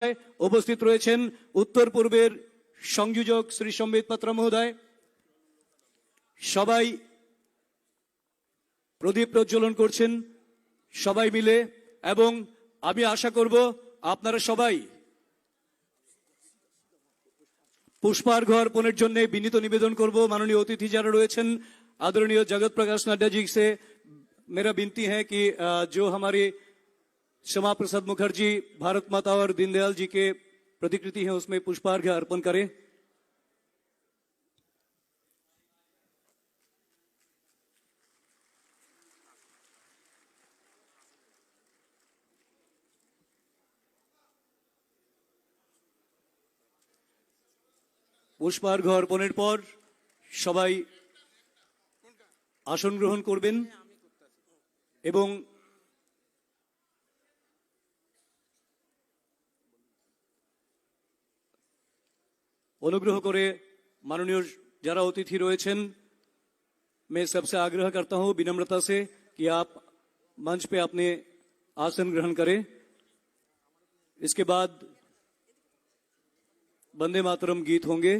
उपस्थित रয়েছেন उत्तर पूर्वेर संयोजक श्री सम्बित पात्रा महोदय। सबाई प्रदीप प्रज्वलन करছেন सबाई मिले एवं आमी आशा करब आपनारा सबाई पुष्पार्घ अर्पणের জন্য বিনীত निवेदन करब। माननीय अतिथि যারা রয়েছেন आदरणीय जगत प्रकाश नड्डा जी से मेरा विनती है कि जो हमारे श्यामा प्रसाद मुखर्जी भारत माता और दीनदयाल जी के प्रतिकृति है उसमें पुष्पार्घ अर्पण करें। पुष्पार्घ अर्पणের पर सबाई आसन ग्रहण करबेन एवं अनुग्रह करे माननीय जरा अतिथि रয়েছেন मैं सबसे आग्रह करता हूं विनम्रता से कि आप मंच पे अपने आसन ग्रहण करें। इसके बाद वंदे मातरम गीत होंगे।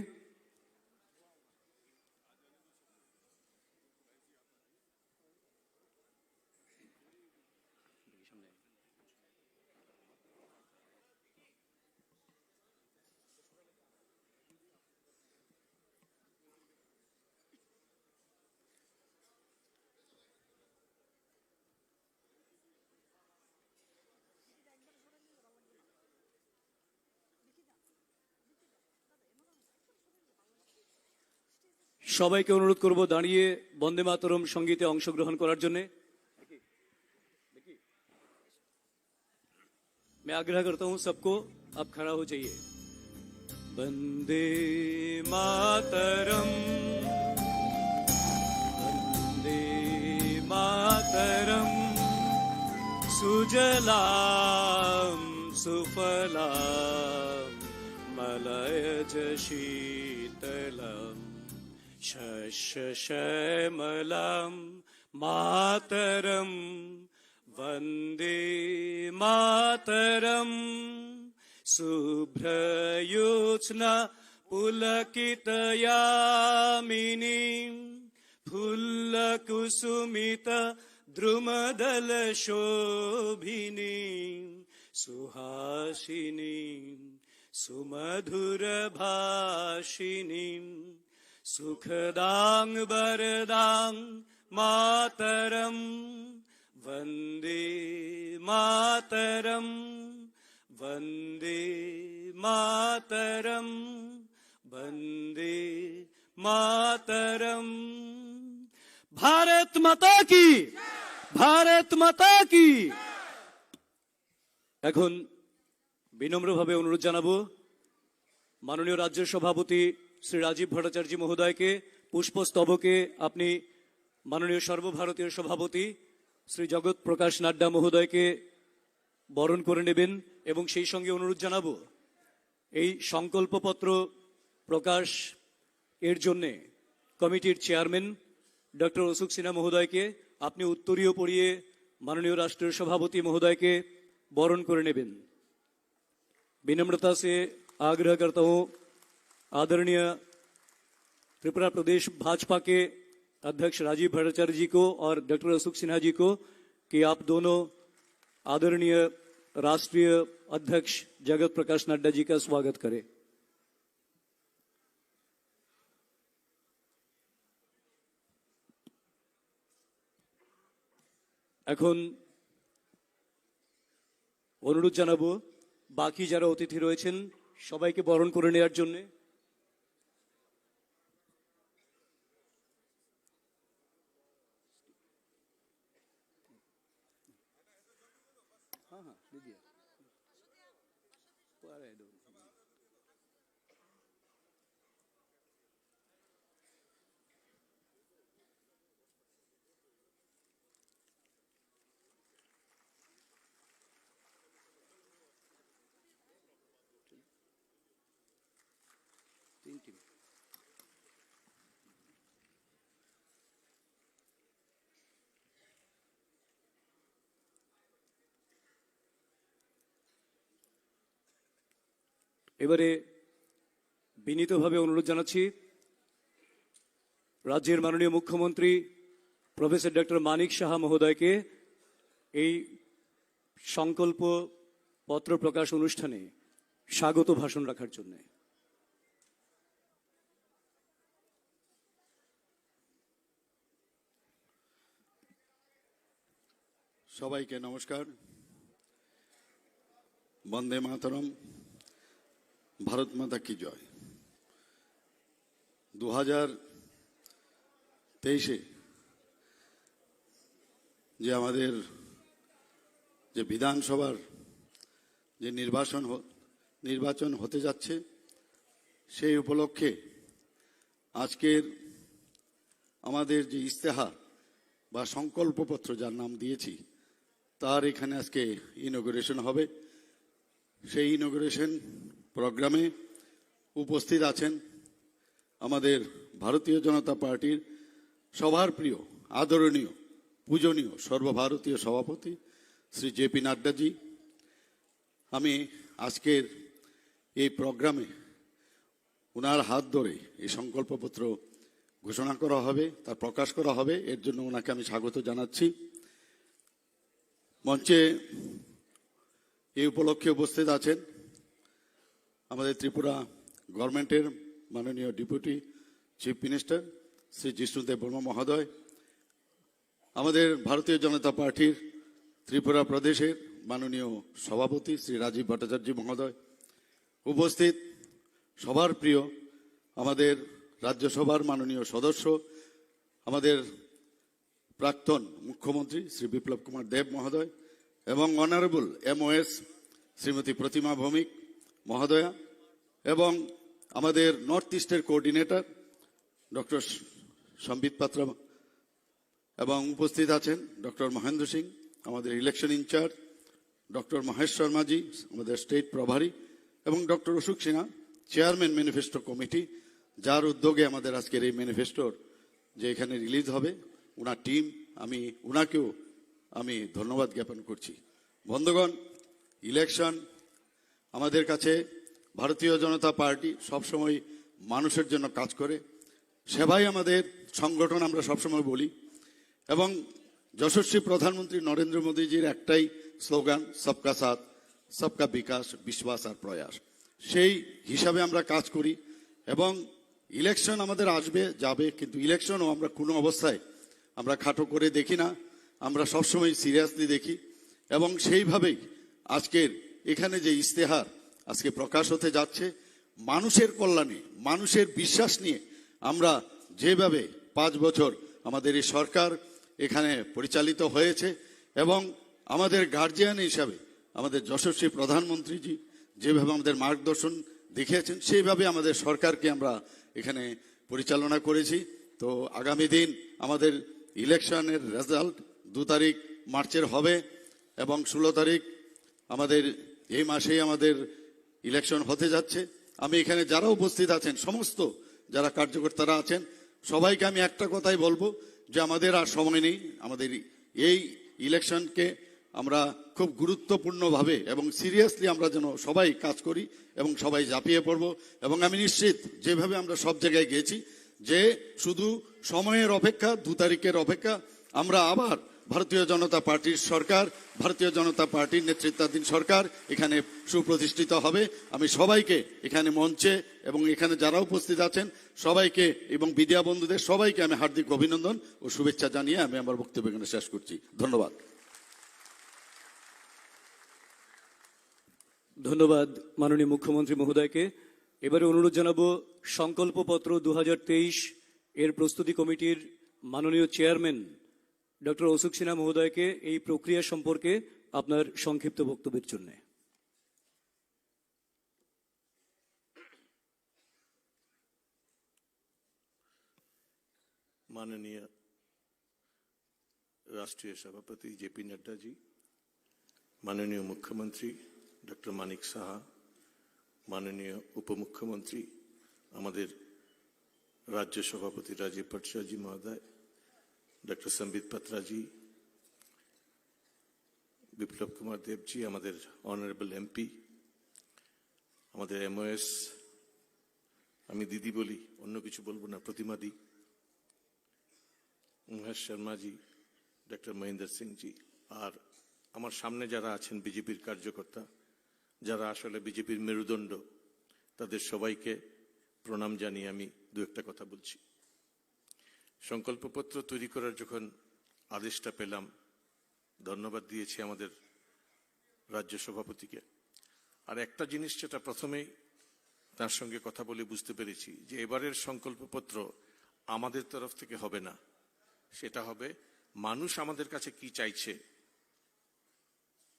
সবাইকে অনুরোধ করব দাঁড়িয়ে বন্দে মাতরম संगीते অংশগ্রহণ করার জন্য। मैं आग्रह करता हूं सबको आप खड़ा हो जाइए। वंदे मातरम वंदे मातरम सुजलाम सुफलाम मलयज शीतलम शश्यश्यामलां मातरं वन्दे मातरं शुभ्रयोत्स्ना पुलकितयामिनीं फुल्लकुसुमित द्रुमदलशोभिनीं सुहासिनीं सुमधुरभाषिणीं सुखदां वरदां मातरं वन्दे मातरं वन्दे मातरं वन्दे मातरं। भारत माता की भारत माता की। এখন বিনম্রভাবে অনুরোধ জানাবো माननीय राज्य सभापति श्री राजीव भट्टाचार्य महोदय के पुष्पस्तबके अपनी माननीय सर्वभारतीय सभापति श्री जगत प्रकाश नड्डा महोदय के बरण करे नेबेन एवं सेई संगे अनुरोध जानाबो এই সংকল্পপত্র প্রকাশ এর জন্য কমিটির চেয়ারম্যান ডক্টর অশোক সিনহা মহোদয়কে আপনি উত্তরীয় পড়িয়ে माननीय राष्ट्रीय सभापति महोदय के बरण करे नेबेन। विनम्रता से आग्रह करता हूं आदरणीय त्रिपुरा प्रदेश भाजपा के अध्यक्ष राजीव भट्टाचार्य जी को और डॉक्टर अशोक सिन्हा जी को कि आप दोनों आदरणीय राष्ट्रीय अध्यक्ष जगत प्रकाश नड्डा जी का स्वागत करें। এখন অনুরোধ জানাবো বাকি যারা অতিথি রয়েছেন সবাইকে বরণ করে নেওয়ার জন্য। এবারে বিনীতভাবে অনুরোধ জানাচ্ছি রাজ্যের মাননীয় মুখ্যমন্ত্রী প্রফেসর ডক্টর মানিক সাহা মহোদয়কে এই সংকল্প পত্র প্রকাশ অনুষ্ঠানে স্বাগত ভাষণ রাখার জন্য। সবাইকে নমস্কার। বন্দে মাতরম, ভারত মাতা কি জয়। 2023-এ যে আমাদের যে বিধানসভার যে নির্বাচন হতে যাচ্ছে, সেই উপলক্ষে আজকের আমাদের যে ইস্তেহার বা সংকল্পপত্র যার নাম দিয়েছি, তার এখানে আজকে ইনঅগুরেশন হবে। সেই ইনঅগুরেশন প্রোগ্রামে উপস্থিত আছেন আমাদের ভারতীয় জনতা পার্টির সবার প্রিয়, আদরণীয়, পূজনীয় সর্বভারতীয় সভাপতি শ্রী জেপি নাড্ডাজি। আমি আজকের এই প্রোগ্রামে ওনার হাত ধরে এই সংকল্পপত্র ঘোষণা করা হবে, তার প্রকাশ করা হবে। এর জন্য ওনাকে আমি স্বাগত জানাচ্ছি। মঞ্চে এই উপলক্ষে উপস্থিত আছেন আমাদের ত্রিপুরা গভর্নমেন্টের মাননীয় deputy chief minister Shri Jishnu Dev Varma মহোদয়, আমাদের ভারতীয় জনতা পার্টির ত্রিপুরা প্রদেশের মাননীয় সভাপতি শ্রী রাজীব ভট্টাচার্য মহোদয়, উপস্থিত সবার প্রিয় আমাদের রাজ্যসভার মাননীয় সদস্য, আমাদের প্রাক্তন মুখ্যমন্ত্রী শ্রী বিপ্লব কুমার দেব মহোদয়, এবং অনারেবল MOS শ্রীমতী প্রতিমা ভৌমিক মহোদয়া, এবং আমাদের নর্থ ইস্টের কোঅর্ডিনেটর ডক্টর সম্বিত পাত্র, এবং উপস্থিত আছেন ডক্টর মহেন্দ্র সিং, আমাদের ইলেকশন ইনচার্জ, ডক্টর মহেশ শর্মাজি, আমাদের স্টেট প্রভারী, এবং doctor Ashok Sinha, chairman manifesto committee, যার উদ্যোগে আমাদের আজকের এই ম্যানিফেস্টোর যে এখানে রিলিজ হবে, ওনার টিম, ওনাকেও আমি ধন্যবাদ জ্ঞাপন করছি। বন্ধুগণ, ইলেকশন আমাদের কাছে, ভারতীয় জনতা পার্টি সবসময় মানুষের জন্য কাজ করে, সেবাই আমাদের সংগঠন, আমরা সবসময় বলি। এবং যশস্বী প্রধানমন্ত্রী নরেন্দ্র মোদীজির একটাই স্লোগান, সবকা সাথ, সবকা বিকাশ, বিশ্বাস আর প্রয়াস। সেই হিসাবে আমরা কাজ করি। এবং ইলেকশন আমাদের আসবে যাবে, কিন্তু ইলেকশনও আমরা কোনো অবস্থায় আমরা খাটো করে দেখি না, আমরা সবসময় সিরিয়াসলি দেখি। এবং সেইভাবেই আজকের এখানে যে ইস্তেহার আজকে প্রকাশ হতে যাচ্ছে, মানুষের কল্যাণে, মানুষের বিশ্বাস নিয়ে আমরা যেভাবে 5 বছর আমাদের এই সরকার এখানে পরিচালিত হয়েছে, এবং আমাদের গার্জিয়ান হিসাবে আমাদের যশস্বী প্রধানমন্ত্রীজি যেভাবে আমাদের মার্গদর্শন দেখিয়েছেন, সেইভাবে আমাদের সরকারকে আমরা এখানে পরিচালনা করেছি। তো আগামী দিন আমাদের ইলেকশনের রেজাল্ট 2 তারিখ মার্চের হবে, এবং 16 তারিখ আমাদের এই মাসেই আমাদের ইলেকশন হতে যাচ্ছে। আমি এখানে যারা উপস্থিত আছেন, সমস্ত যারা কার্যকর্তারা আছেন, সবাইকে আমি একটা কথাই বলবো যে আমাদের আর সময় নেই। আমাদের এই ইলেকশনকে আমরা খুব গুরুত্বপূর্ণভাবে এবং সিরিয়াসলি আমরা যেন সবাই কাজ করি এবং সবাই ঝাঁপিয়ে পড়ব। এবং আমি নিশ্চিত, যেভাবে আমরা সব জায়গায় গেছি, যে শুধু সময়ের অপেক্ষা, 2 তারিখের অপেক্ষা, আমরা আবার ভারতীয় জনতা পার্টির সরকার, ভারতীয় জনতা পার্টির নেতৃত্বাধীন সরকার এখানে সুপ্রতিষ্ঠিত হবে। আমি সবাইকে এখানে মঞ্চে এবং এখানে যারা উপস্থিত আছেন সবাইকে এবং মিডিয়া বন্ধুদের সবাইকে আমি হার্দিক অভিনন্দন ও শুভেচ্ছা জানিয়ে আমি আমার বক্তব্য এখানে শেষ করছি। ধন্যবাদ। ধন্যবাদ মাননীয় মুখ্যমন্ত্রী মহোদয়কে। এবারে অনুরোধ জানাবো সংকল্পপত্র 2023 এর প্রস্তুতি কমিটির মাননীয় চেয়ারম্যান ডক্টর অশোক সিনহা মহোদয়কে এই প্রক্রিয়া সম্পর্কে আপনার সংক্ষিপ্ত বক্তব্যের জন্য। माननीय राष्ट्रीय सभापति जेपी नड्डा जी, माननीय मुख्यमंत्री डॉक्टर मानिक साहा, माननीय उपमुख्यमंत्री आमादेर राज्य सभापति राजीव भट्टाचार्य जी महोदय, डॉक्टर संबित पात्रा जी, विप्लव कुमार देव जी, आमादेर ऑनरेबल MP, আমাদের এমওএস, আমি দিদি বলি, অন্য কিছু বলবো না, প্রতিমা দি, মহেশ শর্মাজি, ডক্টর মহেন্দ্র সিং জি, আর আমার সামনে যারা আছেন বিজেপির কার্যকর্তা, যারা আসলে বিজেপির মেরুদণ্ড, তাদের সবাইকে প্রণাম জানিয়ে আমি দু একটা কথা বলছি। সংকল্পপত্র তৈরি করার যখন আদেশটা পেলাম, ধন্যবাদ দিয়েছি আমাদের রাজ্য সভাপতিকে। আর একটা জিনিস যেটা প্রথমেই তার সঙ্গে কথা বলে বুঝতে পেরেছি, যে এবারের সংকল্পপত্র আমাদের তরফ থেকে হবে না, সেটা হবে মানুষ আমাদের কাছে কি চাইছে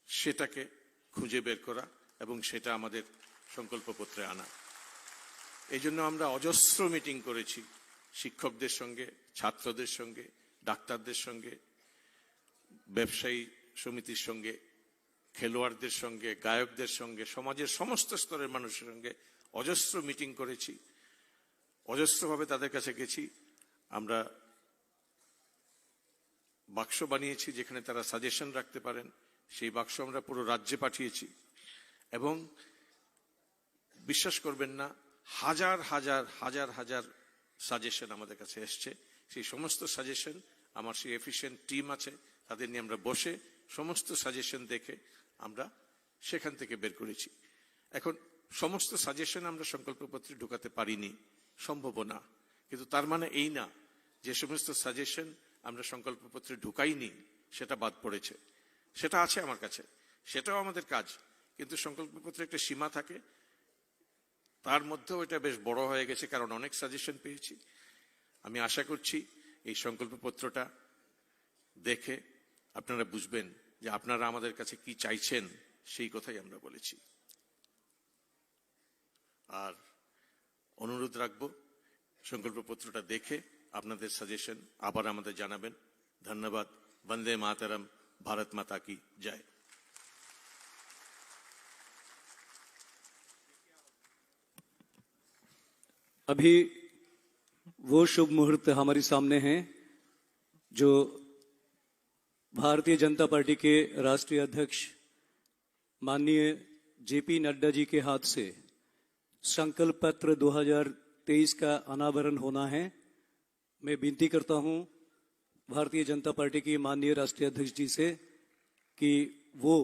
সেটাকে খুঁজে বের করা এবং সেটা আমাদের সংকল্পপত্রে আনা। এই জন্য আমরা অজস্র মিটিং করেছি শিক্ষকদের সঙ্গে, ছাত্রদের সঙ্গে, ডাক্তারদের সঙ্গে, ব্যবসায়ী সমিতির সঙ্গে, খেলোয়াড়দের সঙ্গে, গায়কদের সঙ্গে, সমাজের সমস্ত স্তরের মানুষের সঙ্গে অজস্র মিটিং করেছি, অজস্রভাবে তাদের কাছে গেছি। আমরা বাক্স বানিয়েছি যেখানে তারা সাজেশন রাখতে পারেন, সেই বাক্স আমরা পুরো রাজ্যে পাঠিয়েছি এবং বিশ্বাস করবেন না, হাজার হাজার হাজার হাজার সাজেশন আমাদের কাছে এসছে। সেই সমস্ত সাজেশন, আমার সেই এফিশিয়েন্ট টিম আছে, তাদের নিয়ে আমরা বসে সমস্ত সাজেশন দেখে আমরা সেখান থেকে বের করেছি। এখন সমস্ত সাজেশন আমরা সংকল্পপত্রে ঢোকাতে পারিনি, সম্ভব না, কিন্তু তার মানে এই না যে সমস্ত সাজেশন আমরা সংকল্পপত্রে ঢুকাইনি সেটা বাদ পড়েছে। সেটা আছে আমার কাছে, সেটাও আমাদের কাজ, কিন্তু সংকল্পপত্রে একটা সীমা থাকে, তার মধ্যেও এটা বেশ বড় হয়ে গেছে কারণ অনেক সাজেশন পেয়েছি। আমি আশা করছি এই সংকল্পপত্রটা দেখে আপনারা বুঝবেন যে আপনারা আমাদের কাছে কি চাইছেন, সেই কথাই আমরা বলেছি। আর অনুরোধ রাখবো সংকল্পপত্রটা দেখে আপনাদের সাজেশন আবার আমাদের জানাবেন। ধন্যবাদ। বন্দে মাতরম। भारत माता की जय। अभी वो शुभ मुहूर्त हमारे सामने हैं जो भारतीय जनता पार्टी के राष्ट्रीय अध्यक्ष माननीय जेपी नड्डा जी के हाथ से संकल्प पत्र 2023 का अनावरण होना है। मैं विनती करता हूं भारतीय जनता पार्टी की माननीय राष्ट्रीय अध्यक्ष जी से कि वो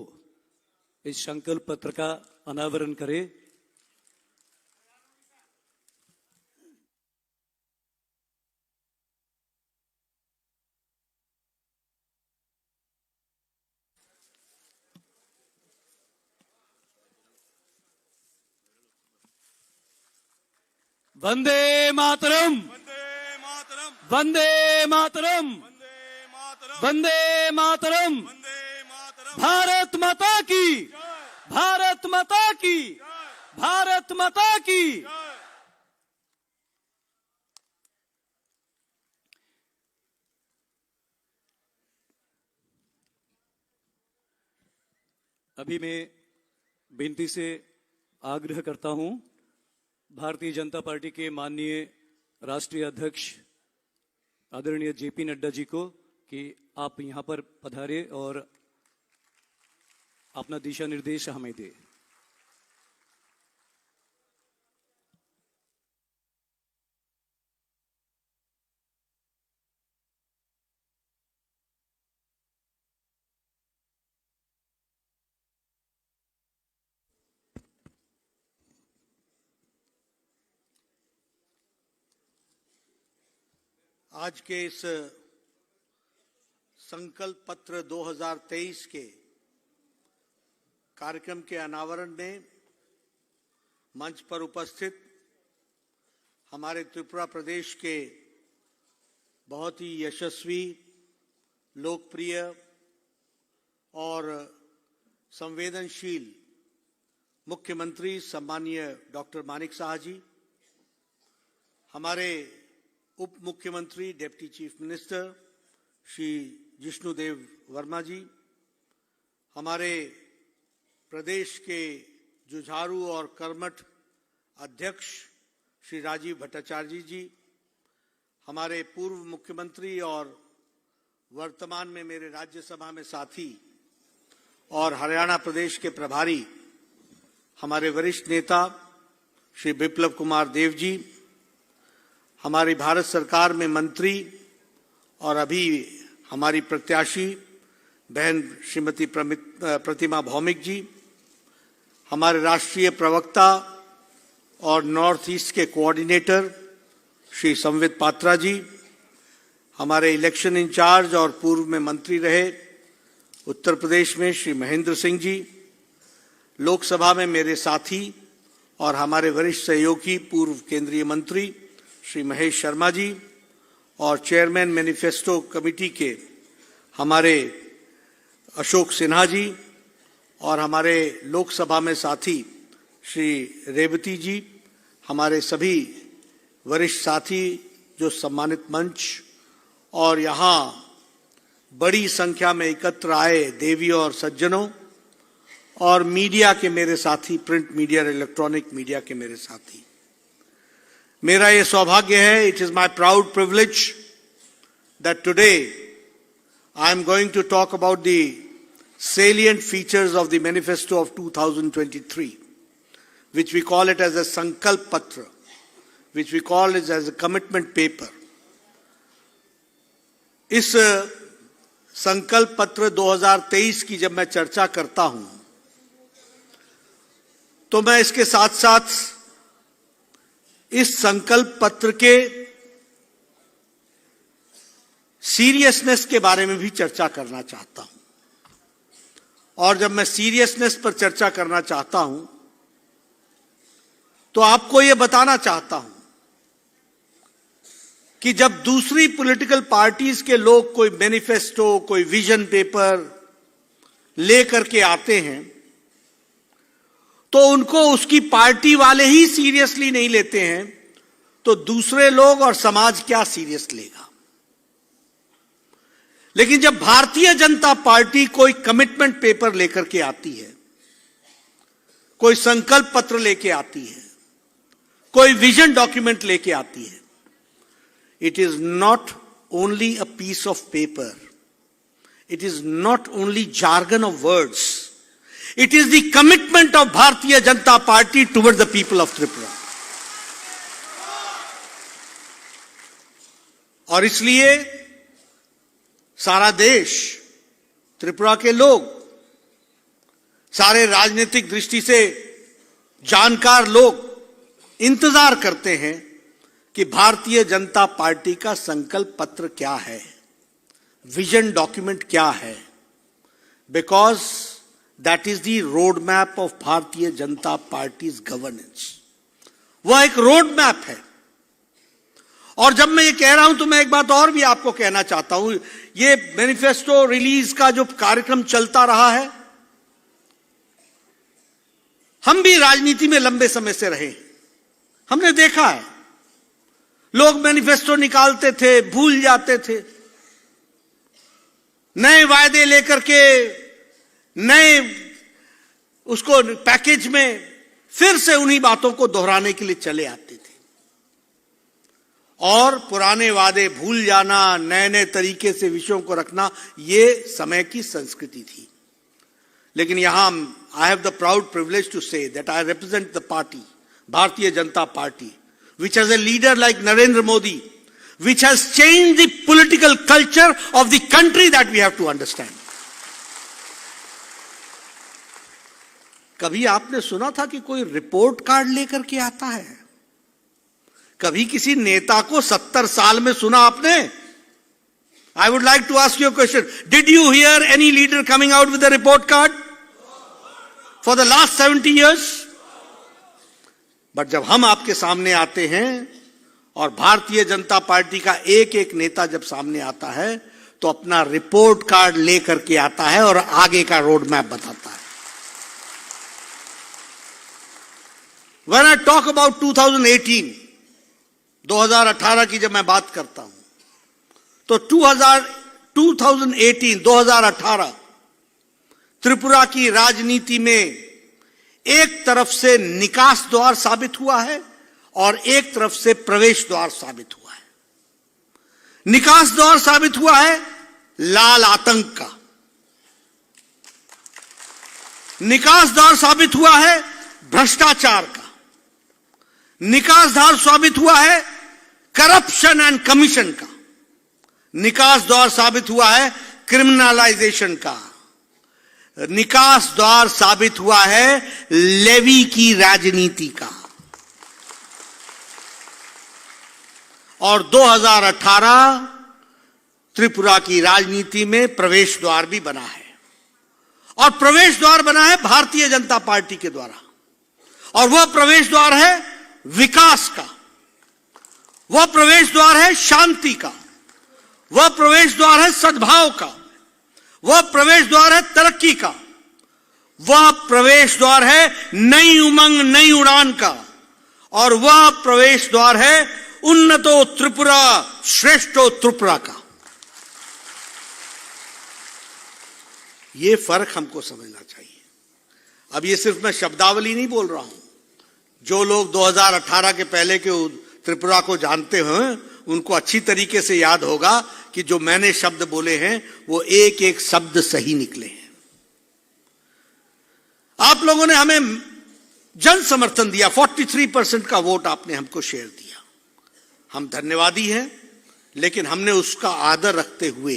इस संकल्प पत्र का अनावरण करें। वंदे मातरम, वंदे मातरम, वंदे मातरम, भारत माता की, भारत माता की, भारत माता की। अभी मैं विनती से आग्रह करता हूं भारतीय जनता पार्टी के माननीय राष्ट्रीय अध्यक्ष आदरणीय जेपी नड्डा जी को कि आप यहां पर पधारे और अपना दिशा निर्देश हमें दे। आज के इस संकल्प पत्र 2023 के कार्यक्रम के अनावरण में मंच पर उपस्थित हमारे त्रिपुरा प्रदेश के बहुत ही यशस्वी, लोकप्रिय और संवेदनशील मुख्यमंत्री सम्मानीय डॉक्टर मानिक साहा जी, हमारे उप मुख्यमंत्री deputy chief minister Shri Jishnu Dev Varma ji, हमारे प्रदेश के जुझारू और कर्मठ अध्यक्ष श्री राजीव भट्टाचार्य जी, हमारे पूर्व मुख्यमंत्री और वर्तमान में मेरे राज्यसभा में साथी और हरियाणा प्रदेश के प्रभारी हमारे वरिष्ठ नेता श्री बिप्लब कुमार देव जी, हमारी भारत सरकार में मंत्री और अभी हमारी प्रत्याशी बहन श्रीमती प्रतिमा भौमिक जी, हमारे राष्ट्रीय प्रवक्ता और नॉर्थ ईस्ट के कोऑर्डिनेटर श्री संवित पात्रा जी, हमारे इलेक्शन इंचार्ज और पूर्व में मंत्री रहे उत्तर प्रदेश में श्री महेंद्र सिंह जी, लोकसभा में मेरे साथी और हमारे वरिष्ठ सहयोगी पूर्व केंद्रीय मंत्री श्री महेश शर्मा जी और चेयरमैन मैनिफेस्टो कमेटी के हमारे अशोक सिन्हा जी और हमारे लोकसभा में साथी श्री रेवती जी, हमारे सभी वरिष्ठ साथी जो सम्मानित मंच और यहाँ बड़ी संख्या में एकत्र आए देवी और सज्जनों और मीडिया के मेरे साथी, प्रिंट मीडिया और इलेक्ट्रॉनिक मीडिया के मेरे साथी, मेरा ये सौभाग्य है, it is my proud privilege that today I am going to talk about the salient features of the manifesto of 2023, which we call it as a Sankalp Patra, which we call it as a commitment paper. इस संकल्प पत्र 2023 की जब मैं चर्चा करता हूं तो मैं इसके साथ साथ इस संकल्प पत्र के सीरियसनेस के बारे में भी चर्चा करना चाहता हूं। और जब मैं सीरियसनेस पर चर्चा करना चाहता हूं तो आपको यह बताना चाहता हूं कि जब दूसरी पॉलिटिकल पार्टीज के लोग कोई मैनिफेस्टो, कोई विजन पेपर लेकर के आते हैं तो उनको उसकी पार्टी वाले ही सीरियसली नहीं लेते हैं, तो दूसरे लोग और समाज क्या सीरियस लेगा। लेकिन जब भारतीय जनता पार्टी कोई कमिटमेंट पेपर लेकर के आती है, कोई संकल्प पत्र लेके आती है, कोई विजन डॉक्यूमेंट लेके आती है, it is not only a piece of paper, it is not only jargon of words, it is the commitment of Bharatiya Janata Party toward the people of Tripura. और इसलिए सारा देश, त्रिपुरा के लोग, सारे राजनीतिक दृष्टि से जानकार लोग इंतजार करते हैं कि भारतीय जनता पार्टी का संकल्प पत्र क्या है, विजन डॉक्यूमेंट क्या है, because that is the road map of Bharatiya Janata party governance. वह एक रोड मैप है। और जब मैं ये कह रहा हूं तो मैं एक बात और भी आपको कहना चाहता हूं, ये मैनिफेस्टो रिलीज का जो कार्यक्रम चलता रहा है, हम भी राजनीति में लंबे समय से रहे, हमने देखा है लोग मैनिफेस्टो निकालते थे, भूल जाते थे, नए वायदे लेकर के नए उसको पैकेज में फिर से उन्हीं बातों को दोहराने के लिए चले आते थे। और पुराने वादे भूल जाना, नए नए तरीके से विषयों को रखना, ये समय की संस्कृति थी। लेकिन यहां I have the proud privilege to say that I represent the party, Bharatiya Janata Party, which has a leader like Narendra Modi, which has changed the political culture of the country that we have to understand. कभी आपने सुना था कि कोई report card लेकर के आता है? कभी किसी नेता को 70 साल में सुना आपने? I would like to ask you a question. Did you hear any leader coming out with a report card for the last 70 years? But जब हम आपके सामने आते हैं और भारतीय जनता पार्टी का एक एक नेता जब सामने आता है तो अपना रिपोर्ट कार्ड लेकर के आता है और आगे का रोड मैप बताता है। When I talk about 2018, 2018 की जब मैं बात करता हूं तो 2018 त्रिपुरा की राजनीति में एक तरफ से निकास द्वार साबित हुआ है और एक तरफ से प्रवेश द्वार साबित हुआ है। निकास द्वार साबित हुआ है लाल आतंक का, निकास द्वार साबित हुआ है भ्रष्टाचार का, निकास द्वार साबित हुआ है करप्शन एंड कमीशन का, निकास द्वार साबित हुआ है क्रिमिनलाइजेशन का, निकास द्वार साबित हुआ है लेवी की राजनीति का। और 2018 त्रिपुरा की राजनीति में प्रवेश द्वार भी बना है, और प्रवेश द्वार बना है भारतीय जनता पार्टी के द्वारा, और वह प्रवेश द्वार है विकास का, वह प्रवेश द्वार है शांति का, वह प्रवेश द्वार है सद्भाव का, वह प्रवेश द्वार है तरक्की का, वह प्रवेश द्वार है नई उमंग नई उड़ान का, और वह प्रवेश द्वार है उन्नतो त्रिपुरा श्रेष्ठो त्रिपुरा का। यह फर्क हमको समझना चाहिए। अब ये सिर्फ मैं शब्दावली नहीं बोल रहा हूं, जो लोग 2018 के पहले के त्रिपुरा को जानते हैं उनको अच्छी तरीके से याद होगा कि जो मैंने शब्द बोले हैं वो एक एक शब्द सही निकले हैं। आप लोगों ने हमें जन समर्थन दिया, 43% का वोट आपने हमको शेयर दिया, हम धन्यवादी हैं, लेकिन हमने उसका आदर रखते हुए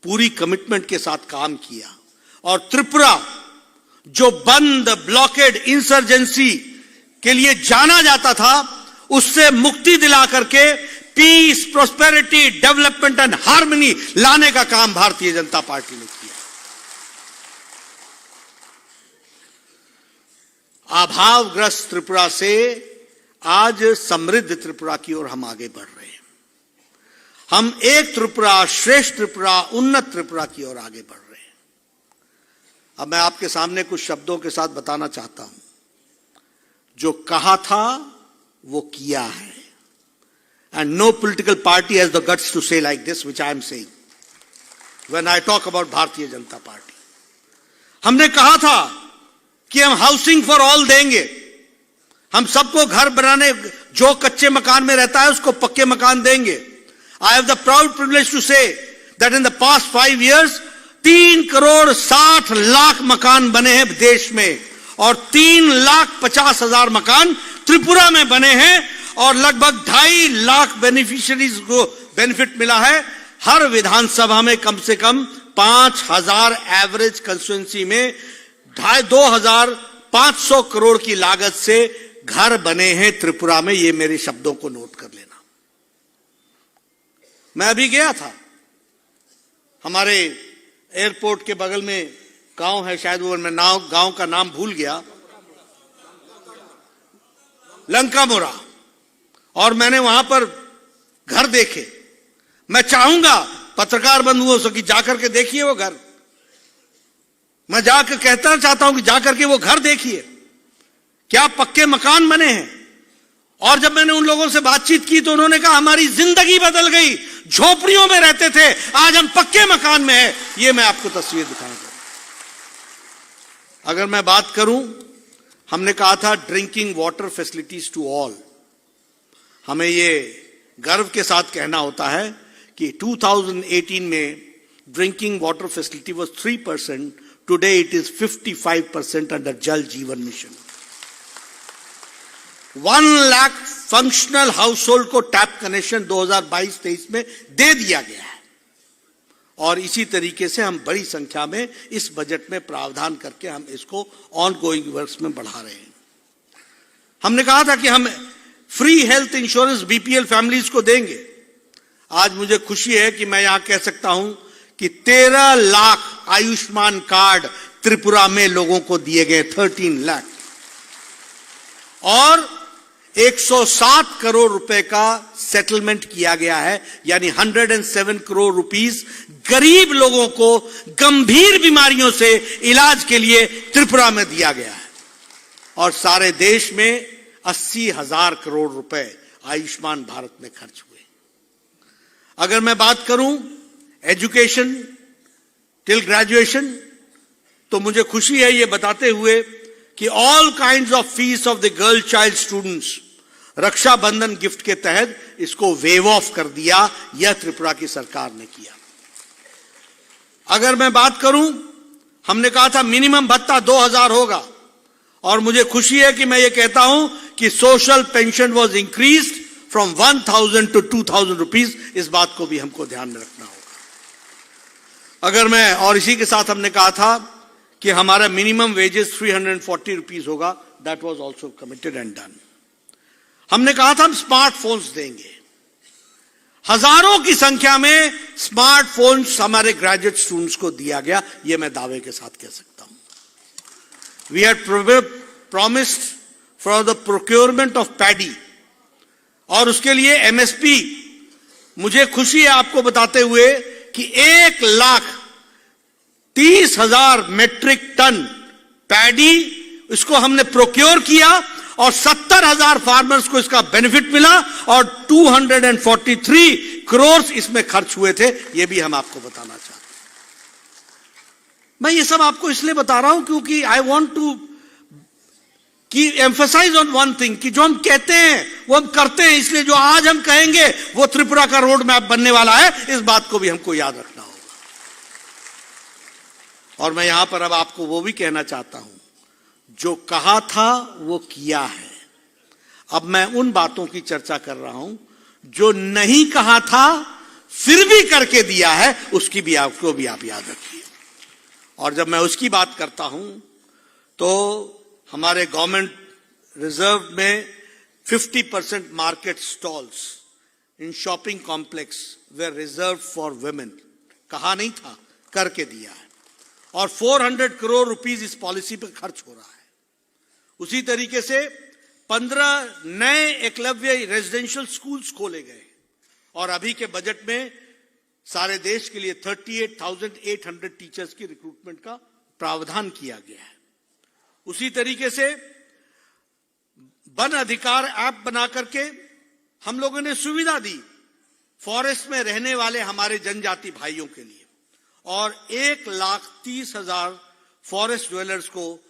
पूरी कमिटमेंट के साथ काम किया, और त्रिपुरा जो बंद ब्लॉकेड इंसर्जेंसी के लिए जाना जाता था उससे मुक्ति दिला करके peace, prosperity, development and harmony लाने का काम भारतीय जनता पार्टी ने किया। अभावग्रस्त त्रिपुरा से आज समृद्ध त्रिपुरा की ओर हम आगे बढ़ रहे हैं। हम एक त्रिपुरा, श्रेष्ठ त्रिपुरा, उन्नत त्रिपुरा की ओर आगे बढ़ रहे हैं। अब मैं आपके सामने कुछ शब्दों के साथ बताना चाहता हूं, जो कहा था वो किया है। And no political party has the guts to say like this, which I am saying when I talk about भारतीय जनता पार्टी। हमने कहा था कि हम हाउसिंग फॉर ऑल देंगे, हम सबको घर बनाने, जो कच्चे मकान में रहता है उसको पक्के मकान देंगे। I have the proud privilege to say that in the past 5 years 3,60,00,000 मकान बने हैं देश में, और 3,50,000 मकान त्रिपुरा में बने हैं, और लगभग 2.5 लाख बेनिफिशियरीज को बेनिफिट मिला है। हर विधानसभा में कम से कम 5,000 एवरेज कंस्टिट्यूएंसी में 2,500 करोड़ की लागत से घर बने हैं त्रिपुरा में। ये मेरे शब्दों को नोट कर लेना। मैं अभी गया था, हमारे एयरपोर्ट के बगल में गांव है, शायद वो मैं गांव का नाम भूल गया, लंकामोरा, और मैंने वहां पर घर देखे। मैं चाहूंगा पत्रकार बंधुओं से कि जाकर के देखिए वो घर। मैं जाकर कहना चाहता हूं कि जाकर के वो घर देखिए, क्या पक्के मकान बने हैं। और जब मैंने उन लोगों से बातचीत की तो उन्होंने कहा हमारी जिंदगी बदल गई, झोपड़ियों में रहते थे, आज हम पक्के मकान में हैं। ये मैं आपको तस्वीर दिखाना चाहता हूं। अगर मैं बात करूं, हमने कहा था drinking water facilities to all. हमें ये गर्व के साथ कहना होता है कि 2018 में drinking water facility was 3%, today it is 55% under जल जीवन mission. 1 lakh functional house hold को टैप कनेक्शन 2022-23 में दे दिया गया है, और इसी तरीके से हम बड़ी संख्या में इस बजट में प्रावधान करके हम इसको ऑनगोइंग वर्क्स में बढ़ा रहे हैं। हमने कहा था कि हम free health insurance BPL families को देंगे। आज मुझे खुशी है कि मैं यहां कह सकता हूं कि 13 लाख आयुष्मान कार्ड त्रिपुरा में लोगों को दिए गए, 13 लाख, और 107 करोड़ रुपए का सेटलमेंट किया गया है, यानी 107 करोड़ रुपीस गरीब लोगों को गंभीर बीमारियों से इलाज के लिए त्रिपुरा में दिया गया है। और सारे देश में 80,000 करोड़ रुपए आयुष्मान भारत में खर्च हुए। अगर मैं बात करूं एजुकेशन टिल ग्रेजुएशन, तो मुझे खुशी है ये बताते हुए कि all kinds of fees of the girl child students Rakshabandhan gift के तहत इसको वेव ऑफ कर दिया। यह त्रिपुरा की सरकार ने किया। अगर मैं बात करूं, हमने कहा था मिनिमम भत्ता 2,000 होगा, और मुझे खुशी है कि मैं ये कहता हूं कि social pension was increased from 1000 to 2000 rupees. इस बात को भी हमको ध्यान में रखना होगा। अगर मैं, और इसी के साथ हमने कहा था कि हमारा मिनिमम वेजेस 340 रुपीज होगा, that was also committed and done. हमने कहा था हम स्मार्टफोन्स देंगे, हजारों की संख्या में स्मार्टफोन्स हमारे ग्रेजुएट स्टूडेंट्स को दिया गया, यह मैं दावे के साथ कह सकता हूं। We had promised for the procurement of paddy, और उसके लिए एमएसपी, मुझे खुशी है आपको बताते हुए कि 1,30,000 मेट्रिक टन पैडी इसको हमने प्रोक्योर किया और 70,000 फार्मर्स को इसका बेनिफिट मिला और 243 करोड़ इसमें खर्च हुए थे। यह भी हम आपको बताना चाहते हैं। मैं ये सब आपको इसलिए बता रहा हूं क्योंकि आई वॉन्ट टू की एम्फसाइज ऑन वन थिंग, कि जो हम कहते हैं वो हम करते हैं, इसलिए जो आज हम कहेंगे वो त्रिपुरा का रोड मैप बनने वाला है, इस बात को भी हमको याद रखना होगा। और मैं यहां पर अब आपको वो भी कहना चाहता हूं, जो कहा था वो किया है। अब मैं उन बातों की चर्चा कर रहा हूं जो नहीं कहा था फिर भी करके दिया है, उसकी भी आपको भी आप याद रखिए। और जब मैं उसकी बात करता हूं तो हमारे गवर्नमेंट रिजर्व में 50% market stalls in shopping complex way reserve for women. कहा नहीं था, करके दिया है। और 400 करोड़ रुपीस इस पॉलिसी पर खर्च हो रहा है। उसी तरीके से 15 नए एकलव्य रेजिडेंशियल स्कूल्स खोले गए और अभी के बजट में सारे देश के लिए 38,800 टीचर्स की रिक्रूटमेंट का प्रावधान किया गया है। उसी तरीके से वन अधिकार ऐप बना करके हम लोगों ने सुविधा दी फॉरेस्ट में रहने वाले हमारे जनजाति भाइयों के लिए, और 1,30,000 फॉरेस्ट ड्वेलर्स को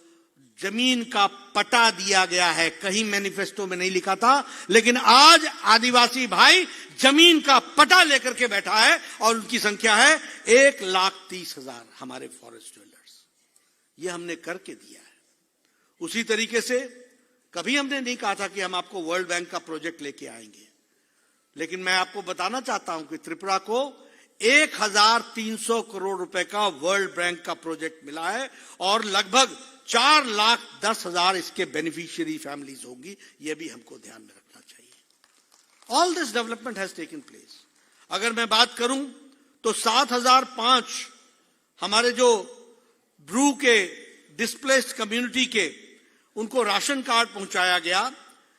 जमीन का पट्टा दिया गया है। कहीं मैनिफेस्टो में नहीं लिखा था, लेकिन आज आदिवासी भाई जमीन का पट्टा लेकर के बैठा है और उनकी संख्या है 1,30,000 हमारे फॉरेस्ट ड्वेलर्स। ये हमने करके दिया है। उसी तरीके से कभी हमने नहीं कहा था कि हम आपको वर्ल्ड बैंक का प्रोजेक्ट लेके आएंगे, लेकिन मैं आपको बताना चाहता हूं कि त्रिपुरा को 1,300 करोड़ रुपए का वर्ल्ड बैंक का प्रोजेक्ट मिला है और लगभग 4,10,000 इसके बेनिफिशियरी फैमिलीज होंगी। यह भी हमको ध्यान में रखना चाहिए। All this development has taken place. अगर मैं बात करूं तो 7,005 हमारे जो ब्रू के डिस्प्लेस्ड कम्युनिटी के उनको राशन कार्ड पहुंचाया गया।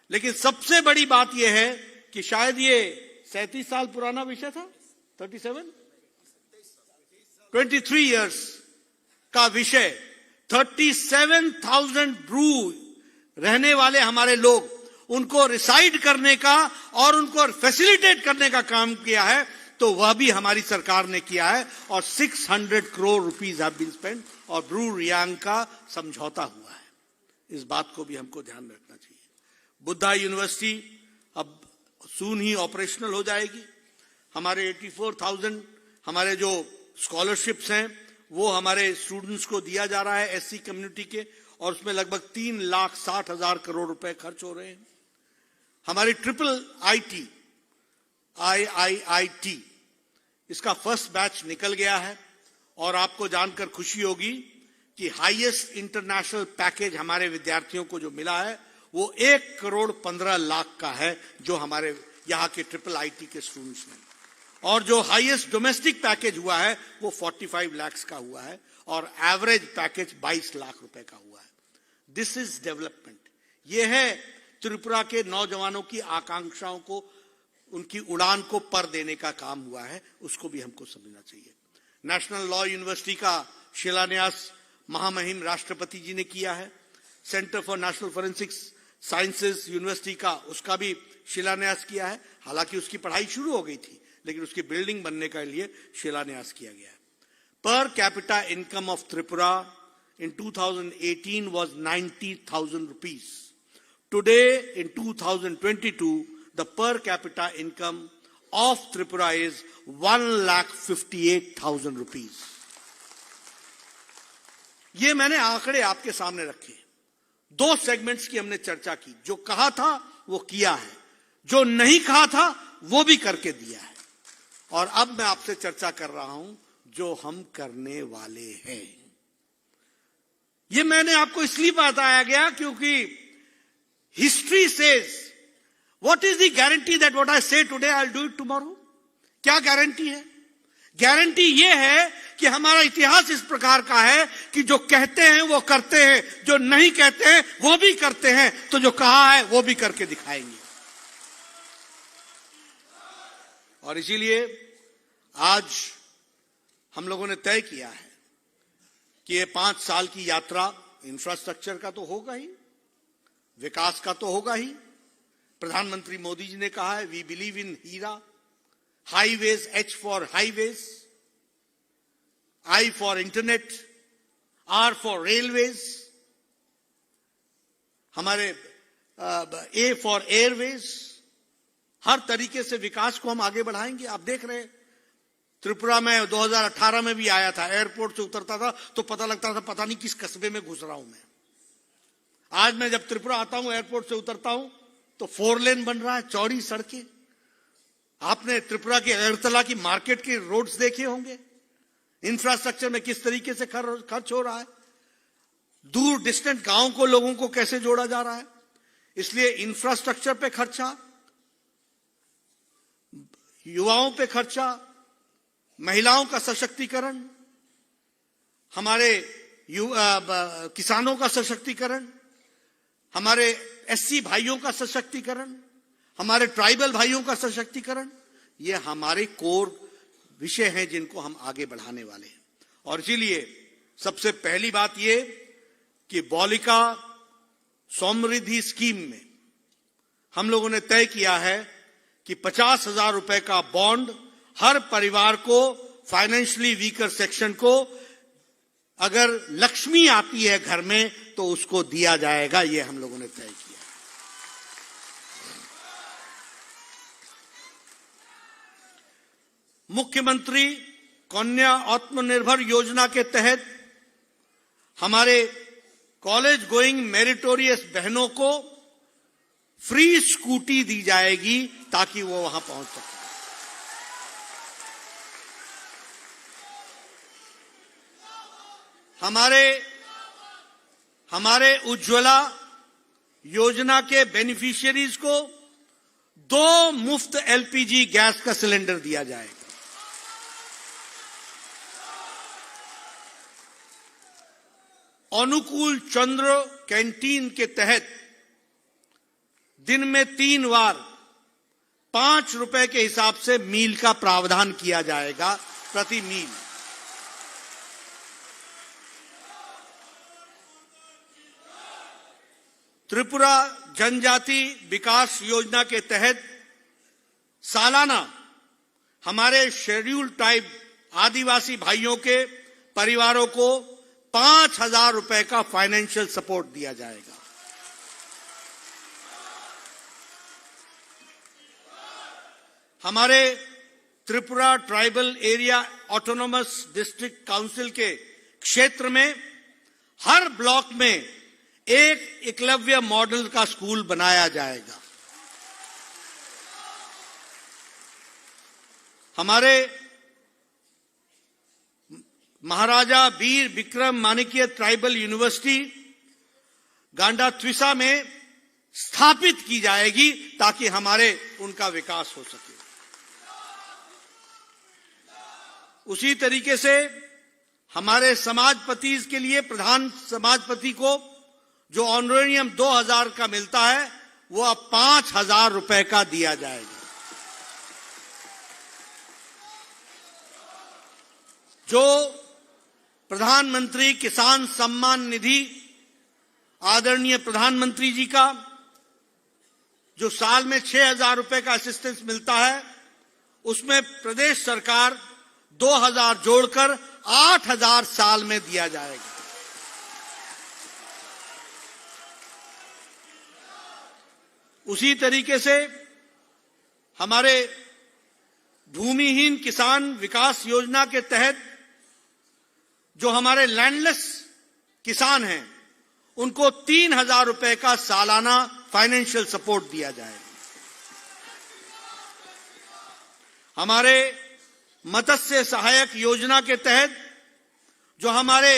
लेकिन सबसे बड़ी बात यह है कि शायद ये 37 साल पुराना विषय था, 23 इयर्स का विषय, 37,000 ब्रू रहने वाले हमारे लोग, उनको रिसाइड करने का और उनको फैसिलिटेट करने का काम किया है, तो वह भी हमारी सरकार ने किया है और 600 crore rupees have been spent और ब्रू रियांग का समझौता हुआ है। इस बात को भी हमको ध्यान में रखना चाहिए। बुद्धा यूनिवर्सिटी अब सून ही ऑपरेशनल हो जाएगी। हमारे 84,000 हमारे जो स्कॉलरशिप्स हैं वो हमारे स्टूडेंट्स को दिया जा रहा है एससी कम्युनिटी के, और उसमें लगभग 3,60,000 करोड़ रुपए खर्च हो रहे हैं। हमारी ट्रिपल IIIT इसका फर्स्ट बैच निकल गया है और आपको जानकर खुशी होगी कि हाईएस्ट इंटरनेशनल पैकेज हमारे विद्यार्थियों को जो मिला है वो 1,15,00,000 का है, जो हमारे यहाँ के ट्रिपल आईटी के स्टूडेंट्स ने। और जो हाईएस्ट डोमेस्टिक पैकेज हुआ है वो 45 लाख का हुआ है और एवरेज पैकेज 22 लाख रुपए का हुआ है। This is development. ये है त्रिपुरा के नौजवानों की आकांक्षाओं को, उनकी उड़ान को पर देने का काम हुआ है, उसको भी हमको समझना चाहिए। नेशनल लॉ यूनिवर्सिटी का शिलान्यास महामहिम राष्ट्रपति जी ने किया है। Centre for national forensics sciences university का, उसका भी शिलान्यास किया है। हालांकि उसकी पढ़ाई शुरू हो गई थी, लेकिन उसकी बिल्डिंग बनने के लिए शिलान्यास किया गया है। Per capita income of Tripura in 2018 was 90,000 rupees. Today in 2022 the per capita income of Tripura is 1,58,000 rupees. ये मैंने आंकड़े आपके सामने रखे। दो सेगमेंट्स की हमने चर्चा की। जो कहा था वो किया है, जो नहीं कहा था वो भी करके दिया है। और अब मैं आपसे चर्चा कर रहा हूं जो हम करने वाले हैं। ये मैंने आपको इसलिए बताया गया क्योंकि history says what is the guarantee that what I say today I will do it tomorrow. क्या गारंटी है? गारंटी यह है कि हमारा इतिहास इस प्रकार का है कि जो कहते हैं वो करते हैं, जो नहीं कहते हैं वो भी करते हैं, तो जो कहा है वो भी करके दिखाएंगे। और इसीलिए आज हम लोगों ने तय किया है कि ये 5 साल की यात्रा इंफ्रास्ट्रक्चर का तो होगा ही, विकास का तो होगा ही। प्रधानमंत्री मोदी जी ने कहा है we believe in HIRA, highways, H for highways, I for internet, R for railways, हमारे A फॉर एयरवेज। हर तरीके से विकास को हम आगे बढ़ाएंगे। आप देख रहे हैं त्रिपुरा में 2018 में भी आया था, एयरपोर्ट से उतरता था तो पता लगता था पता नहीं किस कस्बे में घुस रहा हूं मैं। आज मैं जब त्रिपुरा आता हूं, एयरपोर्ट से उतरता हूं तो 4 लेन बन रहा है, चौड़ी सड़कें। आपने त्रिपुरा के अगरतला की मार्केट के रोड्स देखे होंगे, इंफ्रास्ट्रक्चर में किस तरीके से खर्च हो रहा है, दूर डिस्टेंट गांव को, लोगों को कैसे जोड़ा जा रहा है। इसलिए इंफ्रास्ट्रक्चर पे खर्चा, युवाओं पे खर्चा, महिलाओं का सशक्तिकरण, हमारे किसानों का सशक्तिकरण, हमारे SC भाइयों का सशक्तिकरण, हमारे ट्राइबल भाइयों का सशक्तिकरण, ये हमारे कोर विषय हैं जिनको हम आगे बढ़ाने वाले हैं। और इसीलिए सबसे पहली बात ये कि बालिका समृद्धि स्कीम में हम लोगों ने तय किया है कि 50,000 रुपए का बॉन्ड हर परिवार को, फाइनेंशियली वीकर सेक्शन को, अगर लक्ष्मी आती है घर में तो उसको दिया जाएगा। ये हम लोगों ने तय किया। मुख्यमंत्री कन्या आत्मनिर्भर योजना के तहत हमारे कॉलेज गोइंग मेरिटोरियस बहनों को फ्री स्कूटी दी जाएगी ताकि वो वहां पहुंच सके। हमारे उज्ज्वला योजना के बेनिफिशियरीज को 2 मुफ्त LPG गैस का सिलेंडर दिया जाएगा। अनुकूल चंद्र कैंटीन के तहत दिन में 3 बार 5 रुपए के हिसाब से मील का प्रावधान किया जाएगा प्रति मील। त्रिपुरा जनजाति विकास योजना के तहत सालाना हमारे शेड्यूल्ड ट्राइब आदिवासी भाइयों के परिवारों को 5,000 रुपए का फाइनेंशियल सपोर्ट दिया जाएगा। हमारे Tripura tribal area autonomous district council के क्षेत्र में हर ब्लॉक में एक एकलव्य मॉडल का स्कूल बनाया जाएगा। हमारे महाराजा वीर विक्रम माणिक्य ट्राइबल यूनिवर्सिटी गांडात्विसा में स्थापित की जाएगी ताकि हमारे उनका विकास हो सके। उसी तरीके से हमारे समाजपति के लिए प्रधान समाजपति को जो ऑनरेरियम 2,000 का मिलता है वो अब 5,000 रुपए का दिया जाएगा। जो प्रधानमंत्री किसान सम्मान निधि आदरणीय प्रधानमंत्री जी का जो साल में 6,000 रुपए का असिस्टेंस मिलता है, उसमें प्रदेश सरकार 2,000 जोड़कर 8,000 साल में दिया जाएगा। उसी तरीके से हमारे भूमिहीन किसान विकास योजना के तहत जो हमारे लैंडलेस किसान हैं उनको 3,000 रुपए का सालाना फाइनेंशियल सपोर्ट दिया जाएगा। हमारे मत्स्य सहायक योजना के तहत जो हमारे